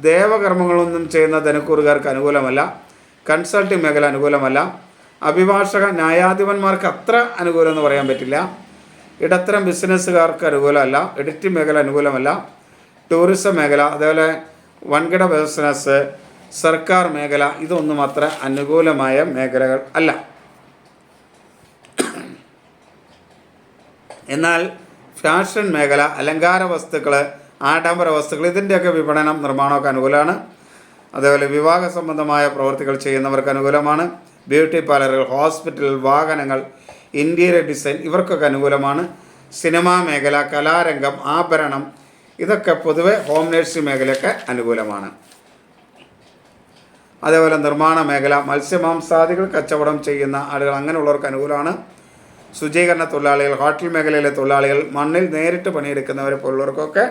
ദേവകർമ്മങ്ങളൊന്നും ചെയ്യുന്ന ധനുക്കൂറുകാർക്ക് അനുകൂലമല്ല. കൺസൾട്ടിംഗ് മേഖല അനുകൂലമല്ല. അഭിഭാഷക, ന്യായാധിപന്മാർക്ക് അത്ര അനുകൂലം എന്ന് പറയാൻ പറ്റില്ല. ഇടത്തരം ബിസിനസ്സുകാർക്ക് അനുകൂലമല്ല. എഡിറ്റിംഗ് മേഖല അനുകൂലമല്ല. ടൂറിസം മേഖല, അതേപോലെ വൻകിട ബിസിനസ്, സർക്കാർ മേഖല ഇതൊന്നും അത്ര അനുകൂലമായ മേഖലകൾ അല്ല. എന്നാൽ ഫാഷൻ മേഖല, അലങ്കാര വസ്തുക്കൾ, ആഡംബര വസ്തുക്കൾ ഇതിൻ്റെയൊക്കെ വിപണനം, നിർമ്മാണമൊക്കെ അനുകൂലമാണ്. അതേപോലെ വിവാഹ സംബന്ധമായ പ്രവൃത്തികൾ ചെയ്യുന്നവർക്ക് അനുകൂലമാണ്. ബ്യൂട്ടി പാർലറുകൾ, ഹോസ്പിറ്റൽ, വാഹനങ്ങൾ, ഇൻറ്റീരിയർ ഡിസൈൻ ഇവർക്കൊക്കെ അനുകൂലമാണ്. സിനിമാ മേഖല, കലാരംഗം, ആഭരണം ഇതൊക്കെ പൊതുവെ ഹോം നഴ്സിംഗ് മേഖലയൊക്കെ അനുകൂലമാണ്. അതേപോലെ നിർമ്മാണ മേഖല, മത്സ്യമാംസാദികൾ കച്ചവടം ചെയ്യുന്ന ആളുകൾ അങ്ങനെയുള്ളവർക്ക് അനുകൂലമാണ്. ശുചീകരണ തൊഴിലാളികൾ, ഹോട്ടൽ മേഖലയിലെ തൊഴിലാളികൾ, മണ്ണിൽ നേരിട്ട് പണിയെടുക്കുന്നവരെ പോലുള്ളവർക്കൊക്കെ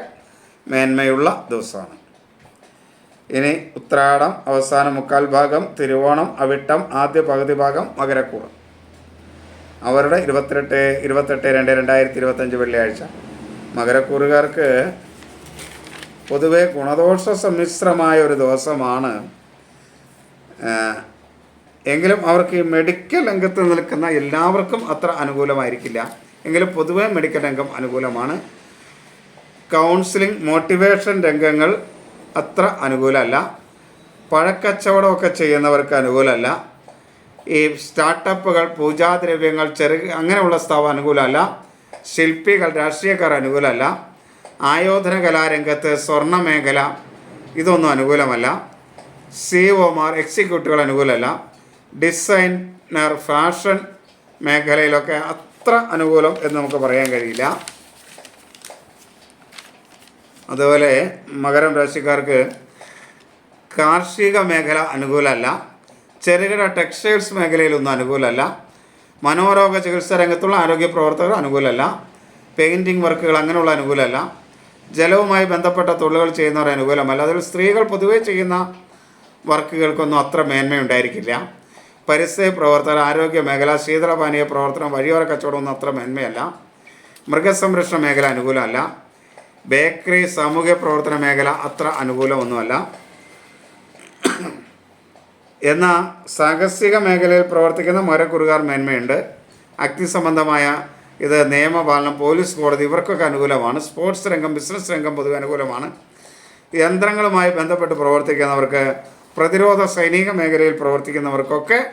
മേന്മയുള്ള ദിവസമാണ്. ഇനി ഉത്രാടം അവസാന മുക്കാൽ ഭാഗം, തിരുവോണം, അവിട്ടം ആദ്യ പകുതി ഭാഗം, മകരക്കൂർ. അവരുടെ 28/2/2025 വെള്ളിയാഴ്ച. മകരക്കൂറുകാർക്ക് പൊതുവെ ഗുണദോഷ സമ്മിശ്രമായ ഒരു ദിവസമാണ്. എങ്കിലും അവർക്ക് ഈ മെഡിക്കൽ രംഗത്ത് നിൽക്കുന്ന എല്ലാവർക്കും അത്ര അനുകൂലമായിരിക്കില്ല. എങ്കിലും പൊതുവെ മെഡിക്കൽ രംഗം അനുകൂലമാണ്. കൗൺസിലിംഗ്, മോട്ടിവേഷൻ രംഗങ്ങൾ, അത്ര അനുകൂലമല്ല. പഴക്കച്ചവടമൊക്കെ ചെയ്യുന്നവർക്ക് അനുകൂലമല്ല. ഈ സ്റ്റാർട്ടപ്പുകൾ, പൂജാദ്രവ്യങ്ങൾ, അങ്ങനെയുള്ള സ്ഥാപനം അനുകൂലമല്ല. ശില്പികൾ, രാഷ്ട്രീയക്കാർ അനുകൂലമല്ല. ആയോധന കലാരംഗത്ത്, സ്വർണ്ണ മേഖല ഇതൊന്നും അനുകൂലമല്ല. സിഒമാർ, എക്സിക്യൂട്ടീവുകൾ അനുകൂലമല്ല. ഡിസൈനർ, ഫാഷൻ മേഖലയിലൊക്കെ അത്ര അനുകൂലം എന്ന് നമുക്ക് പറയാൻ കഴിയില്ല. അതുപോലെ മകരം രാശിക്കാർക്ക് കാർഷിക മേഖല അനുകൂലമല്ല. ചെറുകിട ടെക്സ്റ്റൈൽസ് മേഖലയിലൊന്നും അനുകൂലമല്ല. മനോരോഗ ചികിത്സാ രംഗത്തുള്ള ആരോഗ്യ പ്രവർത്തകർ അനുകൂലമല്ല. പെയിൻറ്റിങ് വർക്കുകൾ അങ്ങനെയുള്ള അനുകൂലമല്ല. ജലവുമായി ബന്ധപ്പെട്ട തൊഴിലുകൾ ചെയ്യുന്നവർ അനുകൂലമല്ല. അതിൽ സ്ത്രീകൾ പൊതുവേ ചെയ്യുന്ന വർക്കുകൾക്കൊന്നും അത്ര മേന്മയുണ്ടായിരിക്കില്ല. പരിസ്ഥിതി പ്രവർത്തകർ, ആരോഗ്യ മേഖല, ശീതളപാനീയ പ്രവർത്തനം, വഴിയോര കച്ചവടമൊന്നും അത്ര മേന്മയല്ല. മൃഗസംരക്ഷണ മേഖല അനുകൂലമല്ല. ബേക്കറി, സാമൂഹ്യ പ്രവർത്തന മേഖല അത്ര അനുകൂലമൊന്നുമല്ല. എന്നാൽ സാഹസിക മേഖലയിൽ പ്രവർത്തിക്കുന്ന മകരക്കുറുകാർ മേന്മയുണ്ട്. അഗ്നിസംബന്ധമായ ഇത്, നിയമപാലനം, പോലീസ്, കോടതി ഇവർക്കൊക്കെ അനുകൂലമാണ്. സ്പോർട്സ് രംഗം, ബിസിനസ് രംഗം പൊതുവെ അനുകൂലമാണ്. യന്ത്രങ്ങളുമായി ബന്ധപ്പെട്ട് പ്രവർത്തിക്കുന്നവർക്ക്, പ്രതിരോധ സൈനിക മേഖലയിൽ പ്രവർത്തിക്കുന്നവർക്കൊക്കെ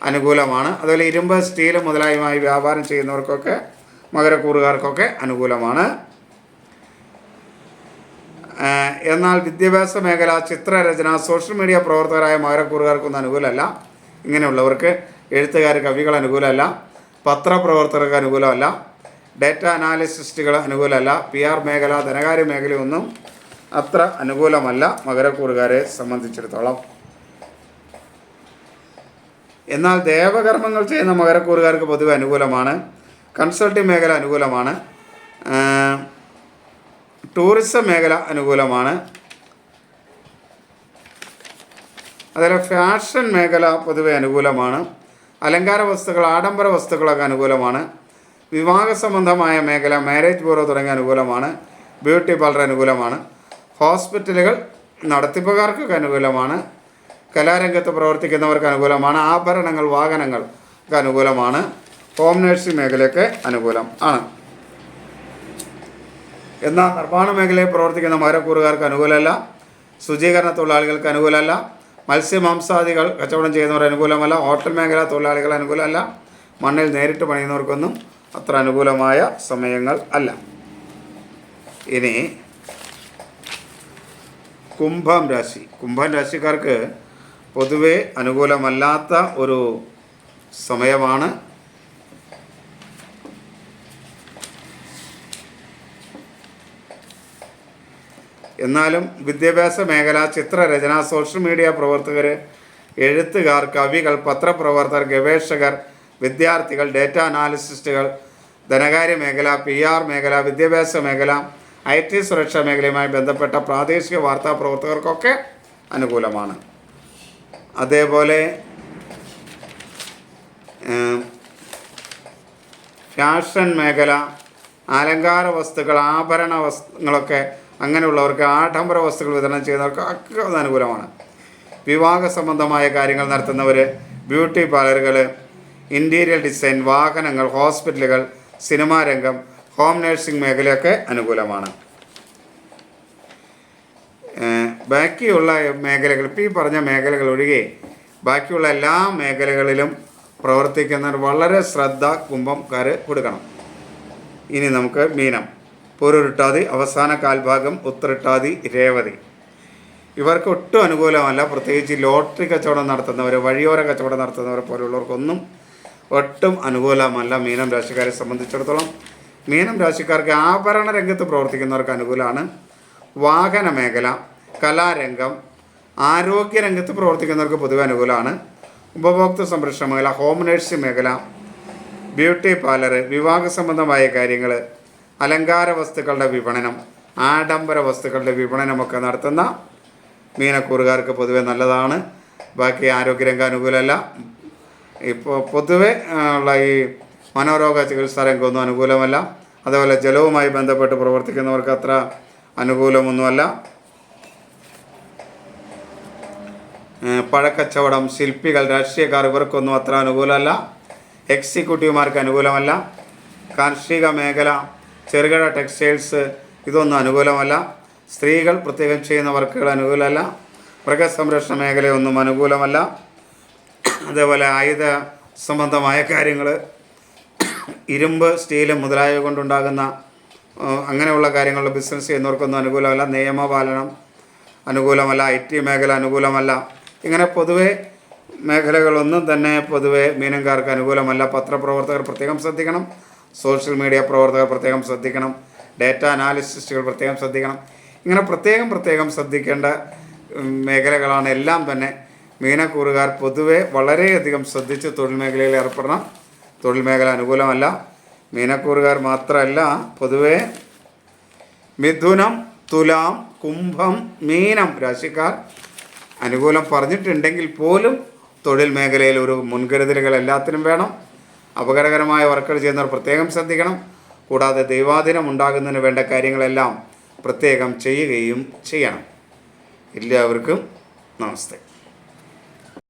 അനുകൂലമാണ്. അതുപോലെ ഇരുമ്പ്, സ്റ്റീൽ മുതലായവയുമായി വ്യാപാരം ചെയ്യുന്നവർക്കൊക്കെ, മകരക്കൂറുകാർക്കൊക്കെ അനുകൂലമാണ്. എന്നാൽ വിദ്യാഭ്യാസ മേഖല, ചിത്രരചന, സോഷ്യൽ മീഡിയ പ്രവർത്തകരായ മകരക്കൂറുകാർക്കൊന്നും അനുകൂലമല്ല. ഇങ്ങനെയുള്ളവർക്ക്, എഴുത്തുകാർ, കവികൾ അനുകൂലമല്ല. പത്രപ്രവർത്തകർക്ക് അനുകൂലമല്ല. ഡേറ്റ അനാലിസിസ്റ്റുകൾ അനുകൂലമല്ല. PR മേഖല, ധനകാര്യ മേഖലയൊന്നും അത്ര അനുകൂലമല്ല മകരക്കൂറുകാരെ സംബന്ധിച്ചിടത്തോളം. എന്നാൽ ദേവകർമ്മങ്ങൾ ചെയ്യുന്ന മകരക്കൂറുകാർക്ക് പൊതുവെ അനുകൂലമാണ്. കൺസൾട്ടിംഗ് മേഖല അനുകൂലമാണ്. ടൂറിസം മേഖല അനുകൂലമാണ്. അതുപോലെ ഫാഷൻ മേഖല പൊതുവെ അനുകൂലമാണ്. അലങ്കാര വസ്തുക്കൾ, ആഡംബര വസ്തുക്കളൊക്കെ അനുകൂലമാണ്. വിവാഹ സംബന്ധമായ മേഖല, മാരേജ് ബ്യൂറോ തുടങ്ങിയ അനുകൂലമാണ്. ബ്യൂട്ടി പാർലർ അനുകൂലമാണ്. ഹോസ്പിറ്റലുകൾ നടത്തിപ്പുകാർക്കൊക്കെ അനുകൂലമാണ്. കലാരംഗത്ത് പ്രവർത്തിക്കുന്നവർക്ക് അനുകൂലമാണ്. ആഭരണങ്ങൾ, വാഹനങ്ങൾ ഒക്കെ അനുകൂലമാണ്. ഹോം നഴ്സിംഗ് മേഖലയൊക്കെ അനുകൂലം ആണ്. എന്നാൽ നിർമ്മാണ മേഖലയിൽ പ്രവർത്തിക്കുന്ന മകരക്കൂറുകാർക്ക് അനുകൂലമല്ല. ശുചീകരണ തൊഴിലാളികൾക്ക് അനുകൂലമല്ല. മത്സ്യമാംസാദികൾ കച്ചവടം ചെയ്യുന്നവർ അനുകൂലമല്ല. ഹോട്ടൽ മേഖല തൊഴിലാളികൾ അനുകൂലമല്ല. മണ്ണിൽ നേരിട്ട് പണിയുന്നവർക്കൊന്നും അത്ര അനുകൂലമായ സമയങ്ങൾ അല്ല. ഇനി കുംഭം രാശി. കുംഭം രാശിക്കാർക്ക് പൊതുവെ അനുകൂലമല്ലാത്ത ഒരു സമയമാണ്. എന്നാലും വിദ്യാഭ്യാസ മേഖല, ചിത്രരചന, സോഷ്യൽ മീഡിയ പ്രവർത്തകർ, എഴുത്തുകാർ, കവികൾ, പത്രപ്രവർത്തകർ, ഗവേഷകർ, വിദ്യാർത്ഥികൾ, ഡേറ്റ അനാലിസിസ്റ്റുകൾ, ധനകാര്യ മേഖല, PR മേഖല, വിദ്യാഭ്യാസ മേഖല, IT സുരക്ഷാ മേഖലയുമായി ബന്ധപ്പെട്ട പ്രാദേശിക വാർത്താ പ്രവർത്തകർക്കൊക്കെ അനുകൂലമാണ്. അതേപോലെ ഫാഷൻ മേഖല, അലങ്കാര വസ്തുക്കൾ, ആഭരണ വസ്തുക്കളൊക്കെ അങ്ങനെയുള്ളവർക്ക്, ആഡംബര വസ്തുക്കൾ വിതരണം ചെയ്യുന്നവർക്ക് ഒക്കെ അത് അനുകൂലമാണ്. വിവാഹ സംബന്ധമായ കാര്യങ്ങൾ നടത്തുന്നവർ, ബ്യൂട്ടി പാർലറുകൾ, ഇൻറ്റീരിയർ ഡിസൈൻ, വാഹനങ്ങൾ, ഹോസ്പിറ്റലുകൾ, സിനിമാ രംഗം, ഹോം നഴ്സിംഗ് മേഖലയൊക്കെ അനുകൂലമാണ്. ബാക്കിയുള്ള മേഖലകൾ, ഇപ്പോൾ ഈ പറഞ്ഞ മേഖലകൾ ഒഴികെ ബാക്കിയുള്ള എല്ലാ മേഖലകളിലും പ്രവർത്തിക്കുന്നവർ വളരെ ശ്രദ്ധ കുംഭംകാർ കൊടുക്കണം. ഇനി നമുക്ക് മീനം. പൂരുരുട്ടാതി, അവസാന കാൽഭാഗം ഉത്തരട്ടാതി, രേവതി ഇവർക്ക് ഒട്ടും അനുകൂലമല്ല. പ്രത്യേകിച്ച് ലോട്ടറി കച്ചവടം നടത്തുന്നവർ, വഴിയോര കച്ചവടം നടത്തുന്നവർ പോലുള്ളവർക്കൊന്നും ഒട്ടും അനുകൂലമല്ല മീനം രാശിക്കാരെ സംബന്ധിച്ചിടത്തോളം. മീനം രാശിക്കാർക്ക് ആഭരണ രംഗത്ത് പ്രവർത്തിക്കുന്നവർക്ക് അനുകൂലമാണ്. വാഹന മേഖല, കലാരംഗം, ആരോഗ്യ രംഗത്ത് പ്രവർത്തിക്കുന്നവർക്ക് പൊതുവെ അനുകൂലമാണ്. ഉപഭോക്തൃ സംരക്ഷണ മേഖല, ഹോം നഴ്സിംഗ് മേഖല, ബ്യൂട്ടി പാർലർ, വിവാഹ സംബന്ധമായ കാര്യങ്ങൾ, അലങ്കാര വസ്തുക്കളുടെ വിപണനം, ആഡംബര വസ്തുക്കളുടെ വിപണനമൊക്കെ നടത്തുന്ന മീനക്കൂറുകാർക്ക് പൊതുവെ നല്ലതാണ്. ബാക്കി ആരോഗ്യരംഗം അനുകൂലമല്ല. ഇപ്പോൾ പൊതുവെ ഉള്ള ഈ മനോരോഗ ചികിത്സാ രംഗമൊന്നും അനുകൂലമല്ല. അതുപോലെ ജലവുമായി ബന്ധപ്പെട്ട് പ്രവർത്തിക്കുന്നവർക്ക് അത്ര അനുകൂലമൊന്നുമല്ല. പഴക്കച്ചവടം, ശില്പികൾ, രാഷ്ട്രീയക്കാർ ഇവർക്കൊന്നും അത്ര അനുകൂലമല്ല. എക്സിക്യൂട്ടീവുമാർക്ക് അനുകൂലമല്ല. കാർഷിക മേഖല, ചെറുകിട ടെക്സ്റ്റൈൽസ് ഇതൊന്നും അനുകൂലമല്ല. സ്ത്രീകൾ പ്രത്യേകം ചെയ്യുന്ന വർക്കുകൾ അനുകൂലമല്ല. മൃഗസംരക്ഷണ മേഖലയൊന്നും അനുകൂലമല്ല. അതേപോലെ ആയുധ സംബന്ധമായ കാര്യങ്ങൾ, ഇരുമ്പ്, സ്റ്റീല് മുതലായവ കൊണ്ടുണ്ടാകുന്ന അങ്ങനെയുള്ള കാര്യങ്ങളുടെ ബിസിനസ് ചെയ്യുന്നവർക്കൊന്നും അനുകൂലമല്ല. നിയമപാലനം അനുകൂലമല്ല. IT മേഖല അനുകൂലമല്ല. ഇങ്ങനെ പൊതുവെ മേഖലകളൊന്നും തന്നെ പൊതുവെ മീനംകാർക്ക് അനുകൂലമല്ല. പത്രപ്രവർത്തകർ പ്രത്യേകം ശ്രദ്ധിക്കണം. സോഷ്യൽ മീഡിയ പ്രവർത്തകർ പ്രത്യേകം ശ്രദ്ധിക്കണം. ഡേറ്റ അനാലിസിസ്റ്റുകൾ പ്രത്യേകം ശ്രദ്ധിക്കണം. ഇങ്ങനെ പ്രത്യേകം ശ്രദ്ധിക്കേണ്ട മേഖലകളാണ് എല്ലാം തന്നെ. മീനക്കൂറുകാർ പൊതുവെ വളരെയധികം ശ്രദ്ധിച്ച് തൊഴിൽ മേഖലയിൽ ഏർപ്പെടണം. തൊഴിൽ മേഖല അനുകൂലമല്ല. മീനക്കൂറുകാർ മാത്രമല്ല, പൊതുവെ മിഥുനം, തുലാം, കുംഭം, മീനം രാശിക്കാർ അനുകൂലം പറഞ്ഞിട്ടുണ്ടെങ്കിൽ പോലും തൊഴിൽ മേഖലയിൽ ഒരു മുൻകരുതലുകൾ എല്ലാത്തിനും വേണം. അപകടകരമായ വർക്കുകൾ ചെയ്യുന്നവർ പ്രത്യേകം ശ്രദ്ധിക്കണം. കൂടാതെ ദൈവാധീനം ഉണ്ടാകുന്നതിന് വേണ്ട കാര്യങ്ങളെല്ലാം പ്രത്യേകം ചെയ്യുകയും ചെയ്യണം. എല്ലാവർക്കും നമസ്തേ.